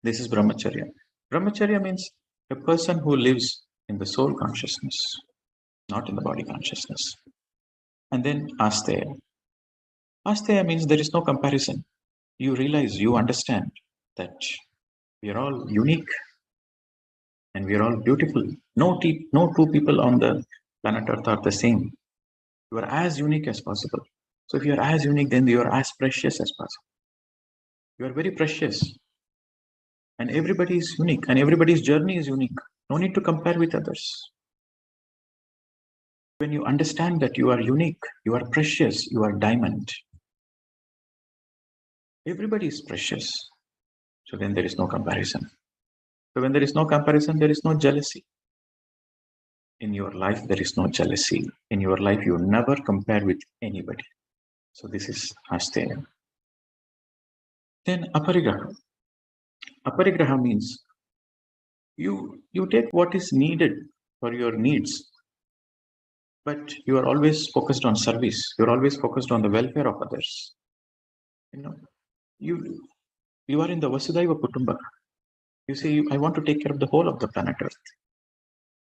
This is brahmacharya. Brahmacharya means a person who lives in the soul consciousness, not in the body consciousness. And then asteya. Asteya means there is no comparison. You realize, you understand that we are all unique and we are all beautiful. No two people on the planet Earth are the same. You are as unique as possible. So if you are as unique, then you are as precious as possible. You are very precious. And everybody is unique and everybody's journey is unique. No need to compare with others. When you understand that you are unique, you are precious, you are diamond. Everybody is precious. So then there is no comparison. So when there is no comparison, there is no jealousy. In your life, there is no jealousy. In your life, you never compare with anybody. So this is asteya. Then aparigraha. Aparigraha means you take what is needed for your needs, but you are always focused on service. You're always focused on the welfare of others. You are in the Vasudhaiva Kutumbaka. You say, I want to take care of the whole of the planet Earth.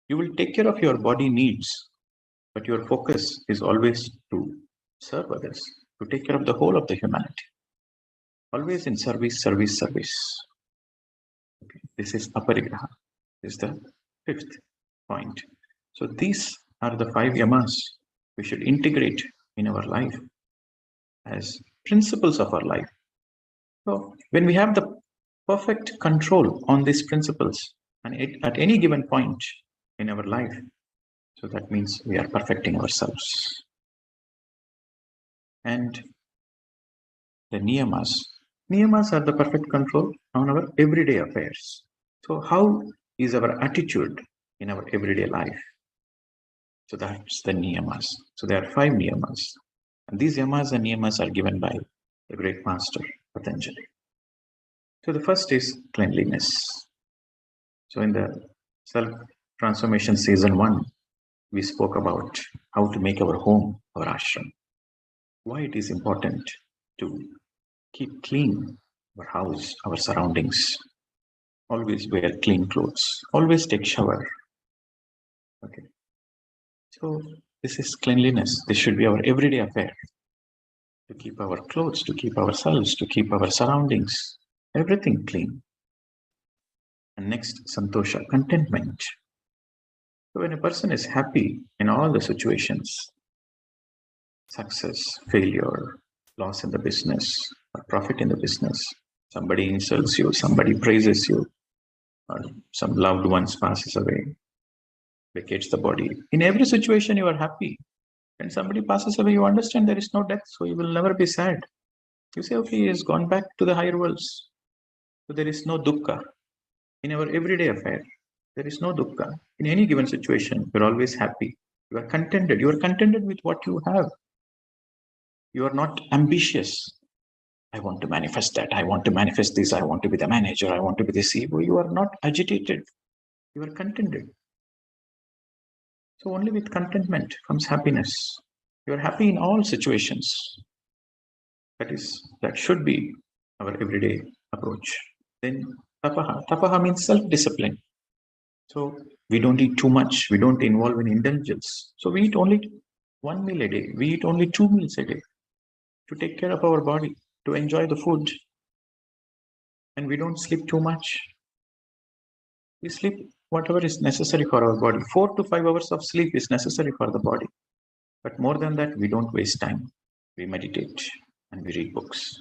You will take care of your body needs, but your focus is always to serve others, to take care of the whole of the humanity. Always in service, service, service. Okay. This is aparigraha. This is the fifth point. So these are the 5 yamas we should integrate in our life as principles of our life. So when we have the perfect control on these principles and at any given point in our life, so that means we are perfecting ourselves. And the niyamas. Niyamas are the perfect control on our everyday affairs. So how is our attitude in our everyday life? So that's the niyamas. So there are 5 niyamas. And these yamas and niyamas are given by the great master, Patanjali. So the first is cleanliness. So in the self-transformation season 1, we spoke about how to make our home our ashram. Why it is important to keep clean our house, our surroundings. Always wear clean clothes. Always take shower. Okay. So this is cleanliness. This should be our everyday affair. To keep our clothes, to keep ourselves, to keep our surroundings, everything clean. And next, santosha, contentment. So when a person is happy in all the situations, success, failure, loss in the business, or profit in the business, somebody insults you, somebody praises you, or some loved ones passes away, vacates the body. In every situation, you are happy. When somebody passes away, you understand there is no death, so you will never be sad. You say, okay, he has gone back to the higher worlds. So there is no dukkha. In our everyday affair, there is no dukkha. In any given situation, you're always happy. You are contented. You are contented with what you have. You are not ambitious. I want to manifest that. I want to manifest this. I want to be the manager. I want to be the CEO. You are not agitated. You are contented. So only with contentment comes happiness. You are happy in all situations. That should be our everyday approach. Then tapaha. Tapaha means self-discipline. So we don't eat too much. We don't involve in indulgence. So we eat only 1 meal a day. We eat only 2 meals a day to take care of our body, to enjoy the food. And we don't sleep too much. We sleep whatever is necessary for our body. 4 to 5 hours of sleep is necessary for the body. But more than that, we don't waste time. We meditate and we read books.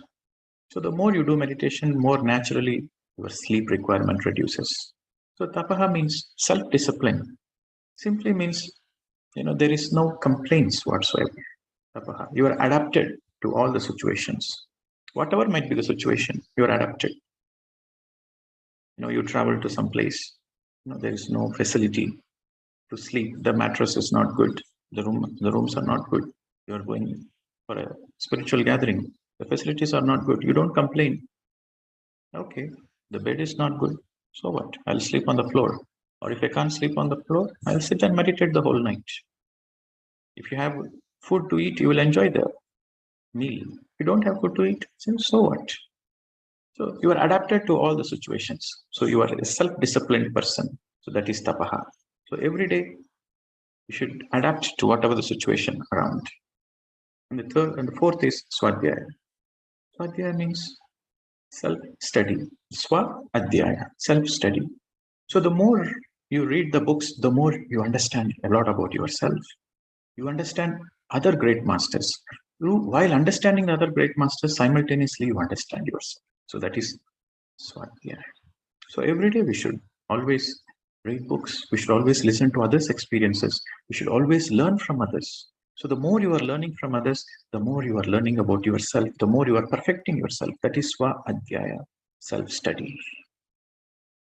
So the more you do meditation, more naturally your sleep requirement reduces. So tapaha means self-discipline. Simply means, there is no complaints whatsoever. Tapaha. You are adapted to all the situations. Whatever might be the situation, you are adapted. You travel to some place, there is no facility to sleep. The mattress is not good. The rooms are not good. You are going for a spiritual gathering. The facilities are not good. You don't complain. Okay, the bed is not good. So what? I'll sleep on the floor. Or if I can't sleep on the floor, I'll sit and meditate the whole night. If you have food to eat, you will enjoy the meal. If you don't have food to eat, so what? So you are adapted to all the situations. So you are a self-disciplined person. So that is tapaha. So every day you should adapt to whatever the situation around. And the third and the fourth is swadhyaya. Swadhyaya means self-study. Swa-adhyaya, self-study. So the more you read the books, the more you understand a lot about yourself. You understand other great masters. While understanding the other great masters, simultaneously you understand yourself. So that is swadhyaya. So every day we should always read books. We should always listen to others' experiences. We should always learn from others. So the more you are learning from others, the more you are learning about yourself, the more you are perfecting yourself. That is swa-adhyaya, self-study.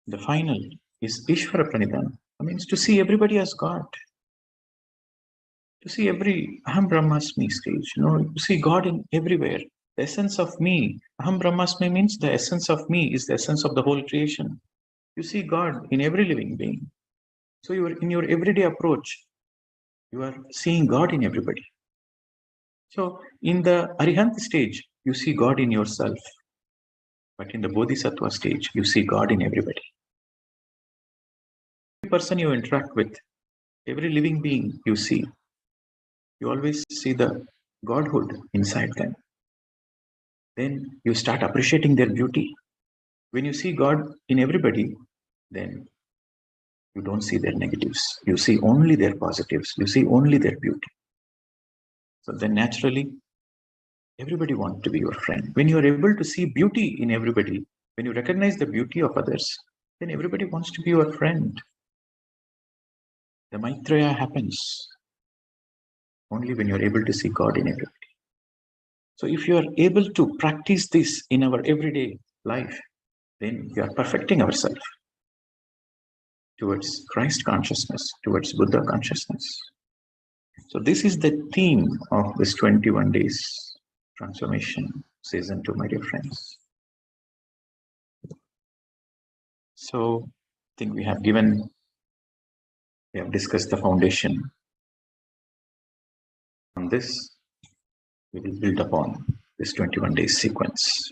The final is Ishvara Pranidhana. That means to see everybody as God. To see every Aham Brahmasmi stage, to see God in everywhere. The essence of me, Aham Brahmasmi means the essence of me is the essence of the whole creation. You see God in every living being. So in your everyday approach, you are seeing God in everybody. So in the Arihant stage, you see God in yourself. But in the Bodhisattva stage, you see God in everybody. Every person you interact with, every living being you see, you always see the Godhood inside them. Then you start appreciating their beauty. When you see God in everybody, then you don't see their negatives. You see only their positives. You see only their beauty. So then naturally, everybody wants to be your friend. When you are able to see beauty in everybody, when you recognize the beauty of others, then everybody wants to be your friend. The Maitreya happens only when you're able to see God in everybody. So if you are able to practice this in our everyday life, then we are perfecting ourselves towards Christ consciousness, towards Buddha consciousness. So this is the theme of this 21 days transformation season 2, my dear friends. So I think we have discussed the foundation. On this, we will build upon this 21 days sequence.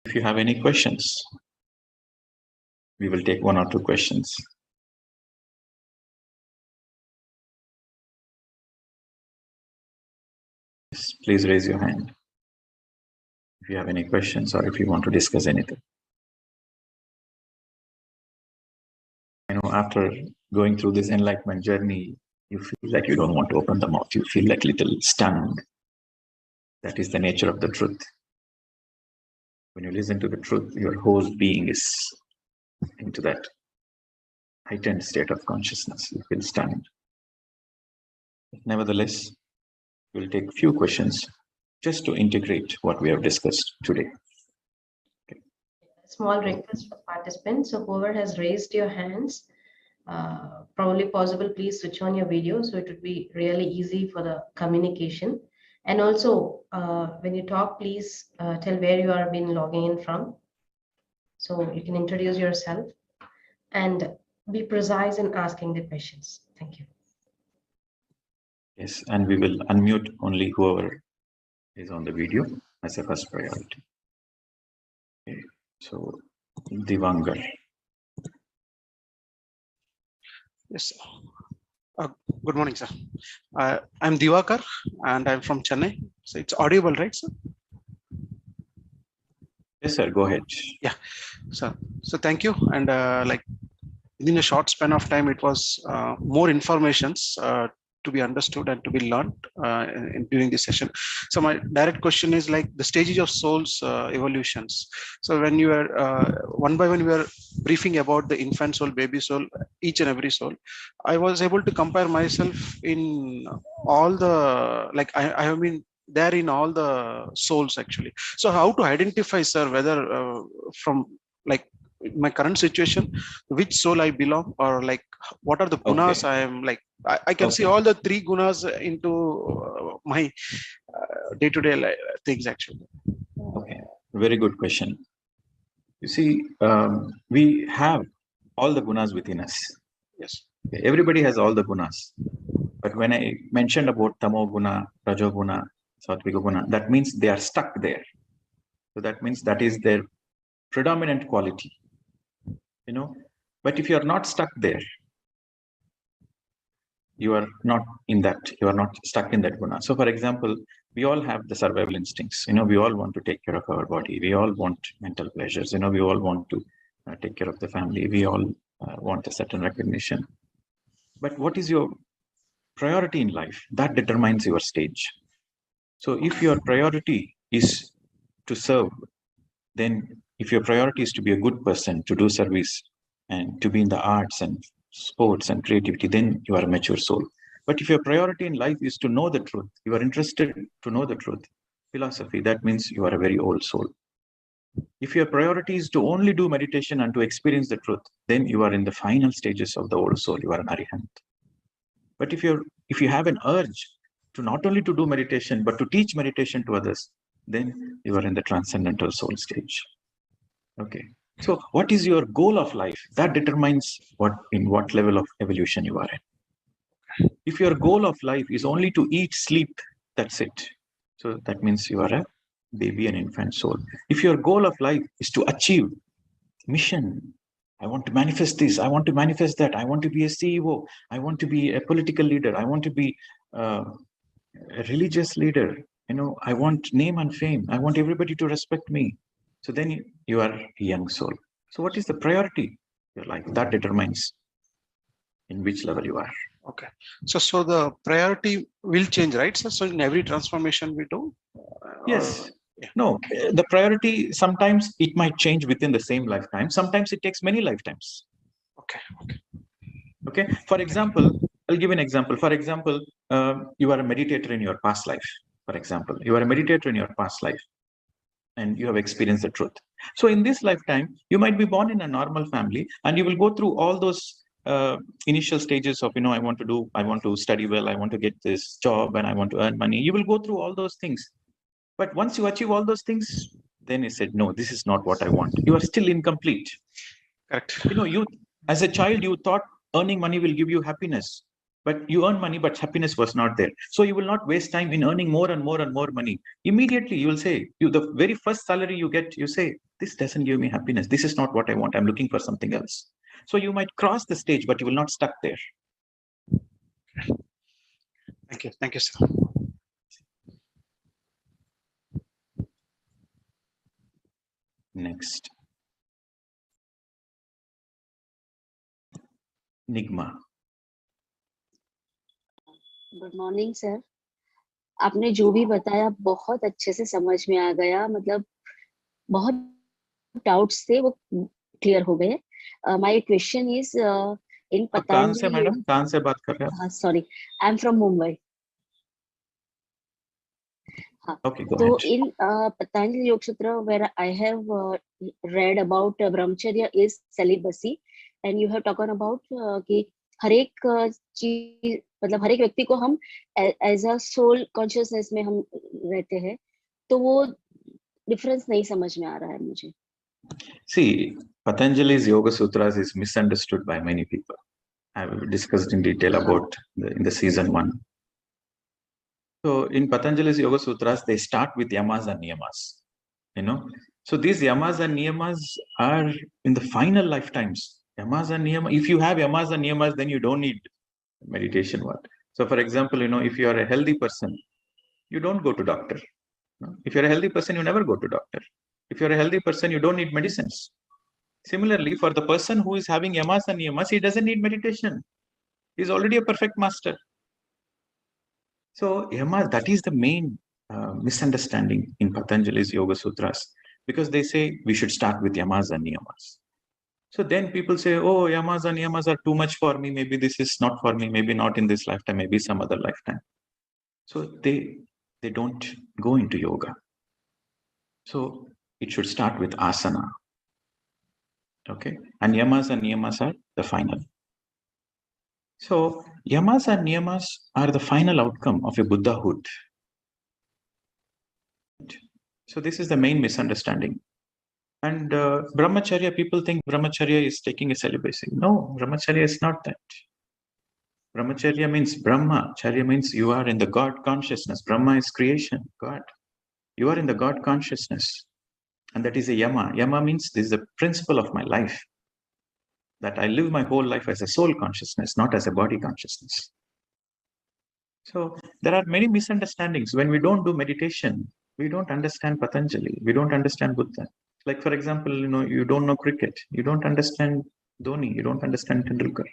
If you have any questions, we will take 1 or 2 questions. Please raise your hand if you have any questions or if you want to discuss anything. I know after going through this enlightenment journey, you feel like you don't want to open the mouth. You feel like little stunned. That is the nature of the truth. When you listen to the truth, your whole being is into that heightened state of consciousness. You feel stunned. Nevertheless, we'll take few questions just to integrate what we have discussed today. Small request for participants. So whoever has raised your hands, probably possible, please switch on your video so it would be really easy for the communication. And also, when you talk, please tell where you are been logging in from. So you can introduce yourself and be precise in asking the questions. Thank you. Yes, and we will unmute only whoever is on the video as a first priority. Okay. So, Divangar. Yes. Good morning, sir. I'm Divakar and I'm from Chennai. So it's audible, right, sir? Yes, sir. Go ahead. Yeah. So thank you. And like within a short span of time, it was more informations to be understood and to be learned during this session. So my direct question is like the stages of soul's evolutions. So when you are one by one, we were briefing about the infant soul, baby soul, each and every soul. I was able to compare myself in all the, like I have been there in all the souls actually. So how to identify, sir, whether from like my current situation, which soul I belong, or like what are the gunas I am like. I can see all the three gunas into my day-to-day things actually. Okay, very good question. You see, we have all the gunas within us. Yes. Everybody has all the gunas. But when I mentioned about tamo guna, rajo guna, sattvika guna, that means they are stuck there. So that means that is their predominant quality. You know, but if you are not stuck there, you are not in that, you are not stuck in that guna. So for example, we all have the survival instincts. You know, we all want to take care of our body. We all want mental pleasures. You know, we all want to take care of the family. We all want a certain recognition. But what is your priority in life? That determines your stage. So if your priority is to serve, then if your priority is to be a good person, to do service, and to be in the arts and sports and creativity, then you are a mature soul. But if your priority in life is to know the truth, you are interested to know the truth, philosophy, that means you are a very old soul. If your priority is to only do meditation and to experience the truth, then you are in the final stages of the old soul, you are an arihant. But if you have an urge to not only to do meditation, but to teach meditation to others, then you are in the transcendental soul stage. Okay. So what is your goal of life? That determines in what level of evolution you are in. If your goal of life is only to eat, sleep, that's it. So that means you are a baby and infant soul. If your goal of life is to achieve mission, I want to manifest this, I want to manifest that, I want to be a CEO, I want to be a political leader, I want to be a religious leader, you know, I want name and fame, I want everybody to respect me. So then you are a young soul. So what is the priority? Your life, that determines in which level you are. Okay. So the priority will change, right? So in every transformation we do? Yes. No, the priority, sometimes it might change within the same lifetime. Sometimes it takes many lifetimes. Okay. For example, I'll give an example. For example, you are a meditator in your past life. For example, you are a meditator in your past life and you have experienced the truth. So in this lifetime, you might be born in a normal family and you will go through all those initial stages of, you know, I want to study well, I want to get this job and I want to earn money. You will go through all those things. But once you achieve all those things, then you said, no, this is not what I want. You are still incomplete. Correct. You know, you as a child, you thought earning money will give you happiness. But you earn money, but happiness was not there. So you will not waste time in earning more and more and more money. Immediately, you will say, the very first salary you get, you say, this doesn't give me happiness. This is not what I want. I'm looking for something else. So you might cross the stage, but you will not stuck there. Thank you. Thank you, sir. Next. Nigma. Good morning sir, आपने जो भी बताया बहुत अच्छे से समझ में आ गया, मतलब बहुत डाउट्स थे वो क्लियर हो गए. माय क्वेश्चन इज इन कहाँ से मैडम, कहाँ से बात कर रहे हैं? Sorry, I am from Mumbai. Okay, go So ahead. in Patanjali Yoga Sutra, where I have read about brahmacharya is celibacy, and you have talked about कि हर एक चीज मतलब हर एक व्यक्ति को हम एज अ सोल कॉन्शियसनेस में हम रहते हैं, तो वो डिफरेंस नहीं समझ में आ रहा है मुझे. See, Patanjali's Yoga Sutras is misunderstood by many people. I've discussed in detail about in the season 1. So in Patanjali's Yoga Sutras, they start with yamas and niyamas. So these yamas and niyamas are in the final lifetimes. Yamas and niyamas. If you have yamas and niyamas, then you don't need meditation work. So for example, if you are a healthy person, you don't go to doctor. If you're a healthy person, you never go to doctor. If you're a healthy person, you don't need medicines. Similarly, for the person who is having yamas and niyamas, he doesn't need meditation. He's already a perfect master. So yamas, that is the main misunderstanding in Patanjali's Yoga Sutras, because they say we should start with yamas and niyamas. So then people say, oh, yamas and niyamas are too much for me. Maybe this is not for me. Maybe not in this lifetime. Maybe some other lifetime. So they don't go into yoga. So it should start with asana. Okay. And yamas and niyamas are the final. So yamas and niyamas are the final outcome of a Buddhahood. So this is the main misunderstanding. And brahmacharya, people think brahmacharya is taking a celibacy. No, brahmacharya is not that. Brahmacharya means Brahma. Charya means you are in the God consciousness. Brahma is creation, God. You are in the God consciousness. And that is a yama. Yama means this is the principle of my life. That I live my whole life as a soul consciousness, not as a body consciousness. So there are many misunderstandings. When we don't do meditation, we don't understand Patanjali. We don't understand Buddha. Like, for example, you don't know cricket. You don't understand Dhoni. You don't understand Tendulkar.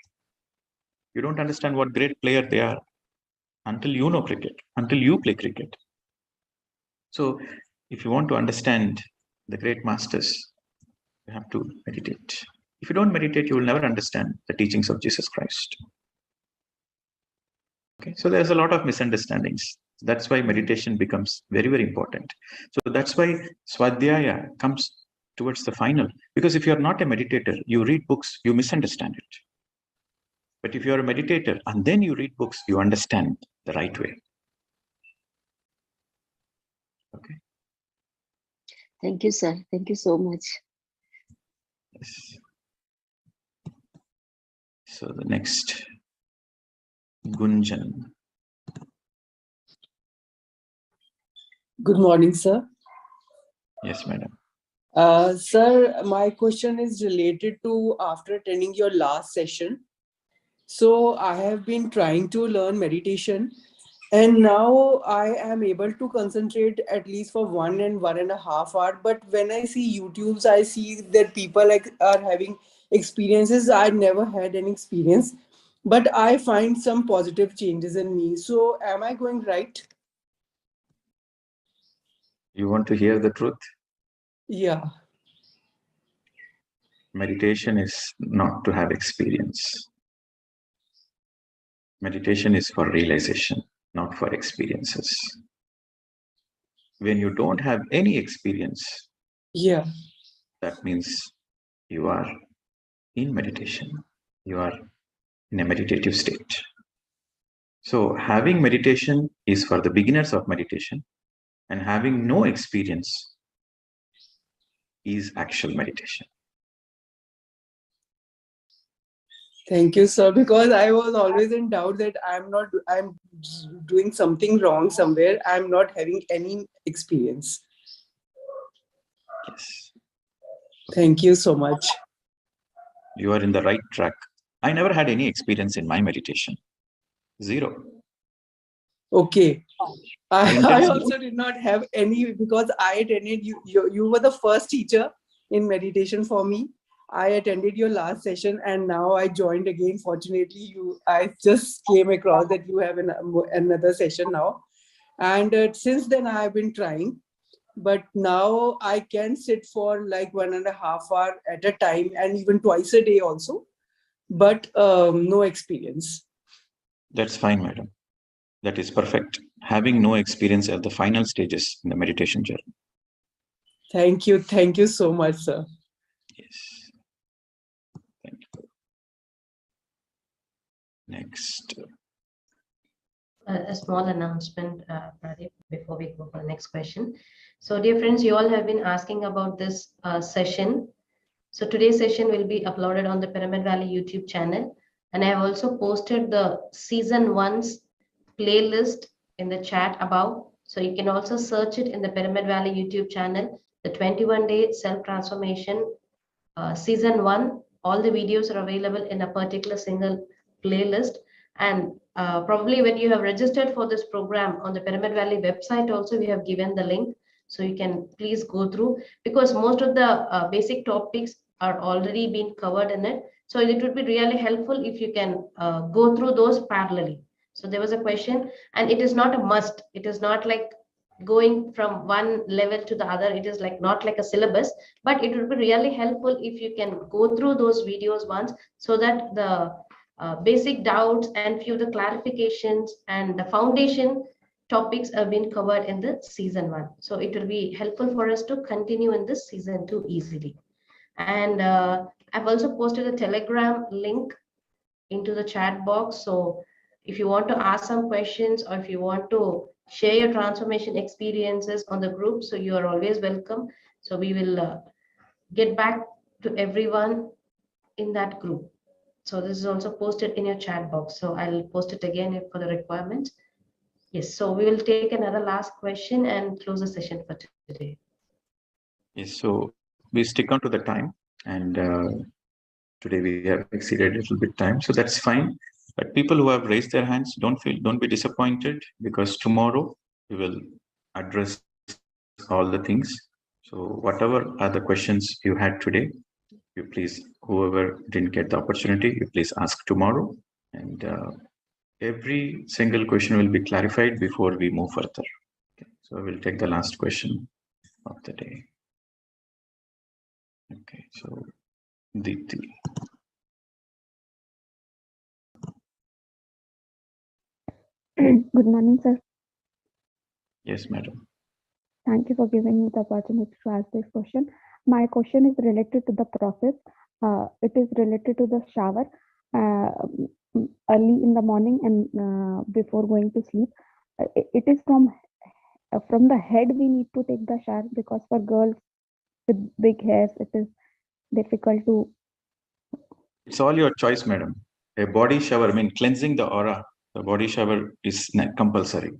You don't understand what great player they are until you know cricket, until you play cricket. So if you want to understand the great masters, you have to meditate. If you don't meditate, you will never understand the teachings of Jesus Christ. Okay, so there's a lot of misunderstandings. That's why meditation becomes very, very important. So that's why Swadhyaya comes towards the final. Because if you're not a meditator, you read books, you misunderstand it. But if you're a meditator and then you read books, you understand the right way. Okay. Thank you, sir. Thank you so much. Yes. So the next, Gunjan. Good morning, sir. Yes, madam. Sir, my question is related to after attending your last session. So I have been trying to learn meditation, and now I am able to concentrate at least for 1.5 hours. But when I see YouTubes, I see that people are having experiences. I never had any experience, but I find some positive changes in me. So am I going right? You want to hear the truth? Yeah. Meditation is not to have experience. Meditation is for realization, not for experiences. When you don't have any experience, Yeah. that means you are in meditation. You are in a meditative state. So having meditation is for the beginners of meditation, and having no experience is actual meditation. Thank you, sir, because I was always in doubt that I'm doing something wrong somewhere. I'm not having any experience. Yes. Thank you so much. You are in the right track. I never had any experience in my meditation. Zero. Okay. I intensely- also did not have any, because I attended you were the first teacher in meditation for me. I attended your last session and now I joined again. Fortunately, I just came across that you have another session now. And since then I have been trying, but now I can sit for like 1.5 hours at a time and even twice a day also, but no experience. That's fine, madam. That is perfect. having no experience at the final stages in the meditation journey. Thank you so much, sir. Yes. Thank you. Next. A small announcement, Pradeep, before we go for the next question. So, dear friends, you all have been asking about this session. So today's session will be uploaded on the Pyramid Valley YouTube channel. And I have also posted the season 1's playlist in the chat above. So you can also search it in the Pyramid Valley YouTube channel, the 21-day self-transformation season 1. All the videos are available in a particular single playlist. And probably when you have registered for this program on the Pyramid Valley website also, we have given the link. So you can please go through, because most of the basic topics are already been covered in it. So it would be really helpful if you can go through those parallelly. So there was a question, and it is not a must. It is not like going from one level to the other. It is like not like a syllabus, but it would be really helpful if you can go through those videos once, so that the basic doubts and few the clarifications and the foundation topics have been covered in the season 1. So it will be helpful for us to continue in this season 2 easily. And I've also posted a Telegram link into the chat box. So if you want to ask some questions, or if you want to share your transformation experiences on the group, so you are always welcome. So we will get back to everyone in that group. So this is also posted in your chat box. So I'll post it again for the requirements. Yes, so we will take another last question and close the session for today. Yes, so we stick on to the time, and today we have exceeded a little bit time, so that's fine. But people who have raised their hands, don't be disappointed, because tomorrow we will address all the things. So whatever are the questions you had today, you please, whoever didn't get the opportunity, you please ask tomorrow, and every single question will be clarified before we move further. Okay, so I will take the last question of the day. Okay, so Deepthi. Good morning, sir. Yes, madam. Thank you for giving me the opportunity to ask this question. My question is related to the process. It is related to the shower early in the morning and before going to sleep. It is from the head we need to take the shower, because for girls with big hairs, it is difficult to. It's all your choice, madam. A body shower, I mean, cleansing the aura, the body shower is compulsory.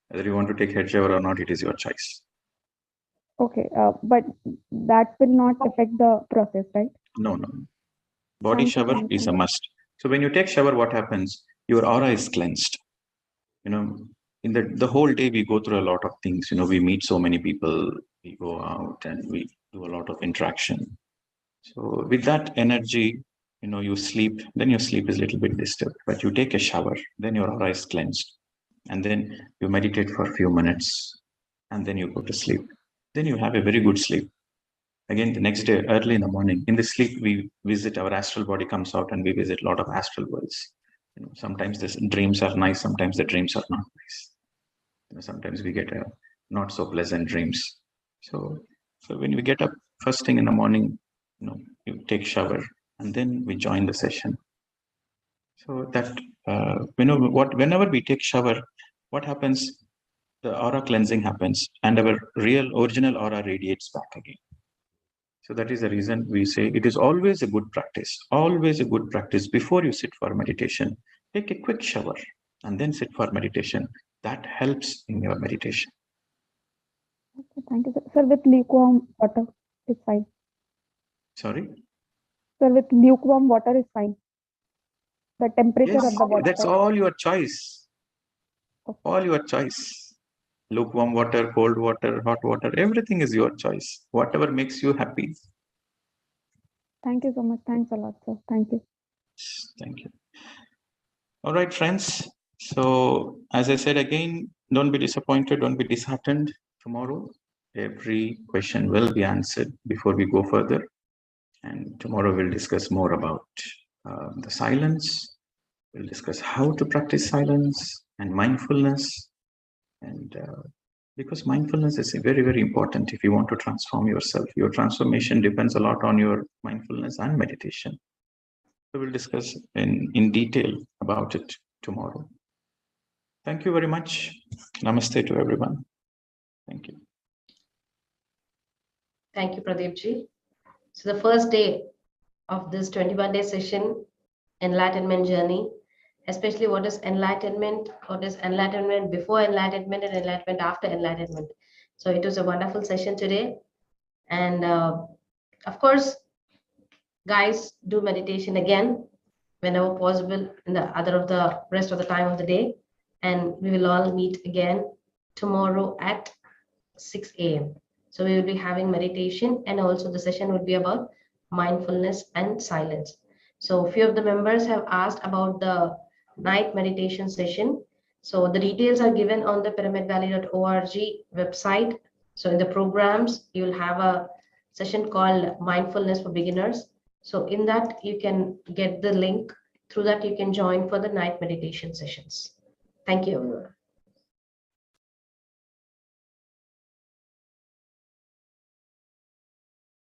Whether you want to take head shower or not, it is your choice. Okay, but that will not affect the process, right? No. Body shower is a must. So when you take shower, what happens? Your aura is cleansed. You know, in the whole day, we go through a lot of things. You know, we meet so many people, we go out and we do a lot of interaction. So with that energy, you know, you sleep, then your sleep is a little bit disturbed, but you take a shower, then your aura is cleansed. And then you meditate for a few minutes, and then you go to sleep. Then you have a very good sleep. Again, the next day, early in the morning, in the sleep, we visit, our astral body comes out and we visit a lot of astral worlds. You know, sometimes the dreams are nice, sometimes the dreams are not nice. You know, sometimes we get not so pleasant dreams. So when we get up first thing in the morning, you know, you take shower, and then we join the session. So that whenever we take shower, what happens? The aura cleansing happens, and our real original aura radiates back again. So that is the reason we say it is always a good practice. Always a good practice before you sit for meditation. Take a quick shower and then sit for meditation. That helps in your meditation. Okay, thank you, sir. Sir, with lukewarm water is fine. Sorry? Sir, with lukewarm water is fine. The temperature Yes, of the water. that's all your choice. Okay. All your choice. Lukewarm water, cold water, hot water, everything is your choice. Whatever makes you happy. Thank you so much. Thanks a lot, sir. Thank you. Thank you. All right, friends. So as I said again, don't be disappointed, don't be disheartened. Tomorrow, every question will be answered before we go further. And tomorrow we'll discuss more about the silence. We'll discuss how to practice silence and mindfulness. And because mindfulness is very, very important if you want to transform yourself. Your transformation depends a lot on your mindfulness and meditation. So we'll discuss in detail about it tomorrow. Thank you very much. Namaste to everyone. Thank you. Thank you, Pradeep ji. So the first day of this 21-day session, enlightenment journey, especially what is enlightenment before enlightenment, and enlightenment after enlightenment. So it was a wonderful session today. And of course, guys, do meditation again whenever possible in the rest of the time of the day. And we will all meet again tomorrow at 6 a.m. So we will be having meditation, and also the session would be about mindfulness and silence. So a few of the members have asked about the night meditation session. So the details are given on the pyramidvalley.org website. So in the programs, you will have a session called Mindfulness for Beginners. So in that, you can get the link. Through that, you can join for the night meditation sessions. Thank you, everyone.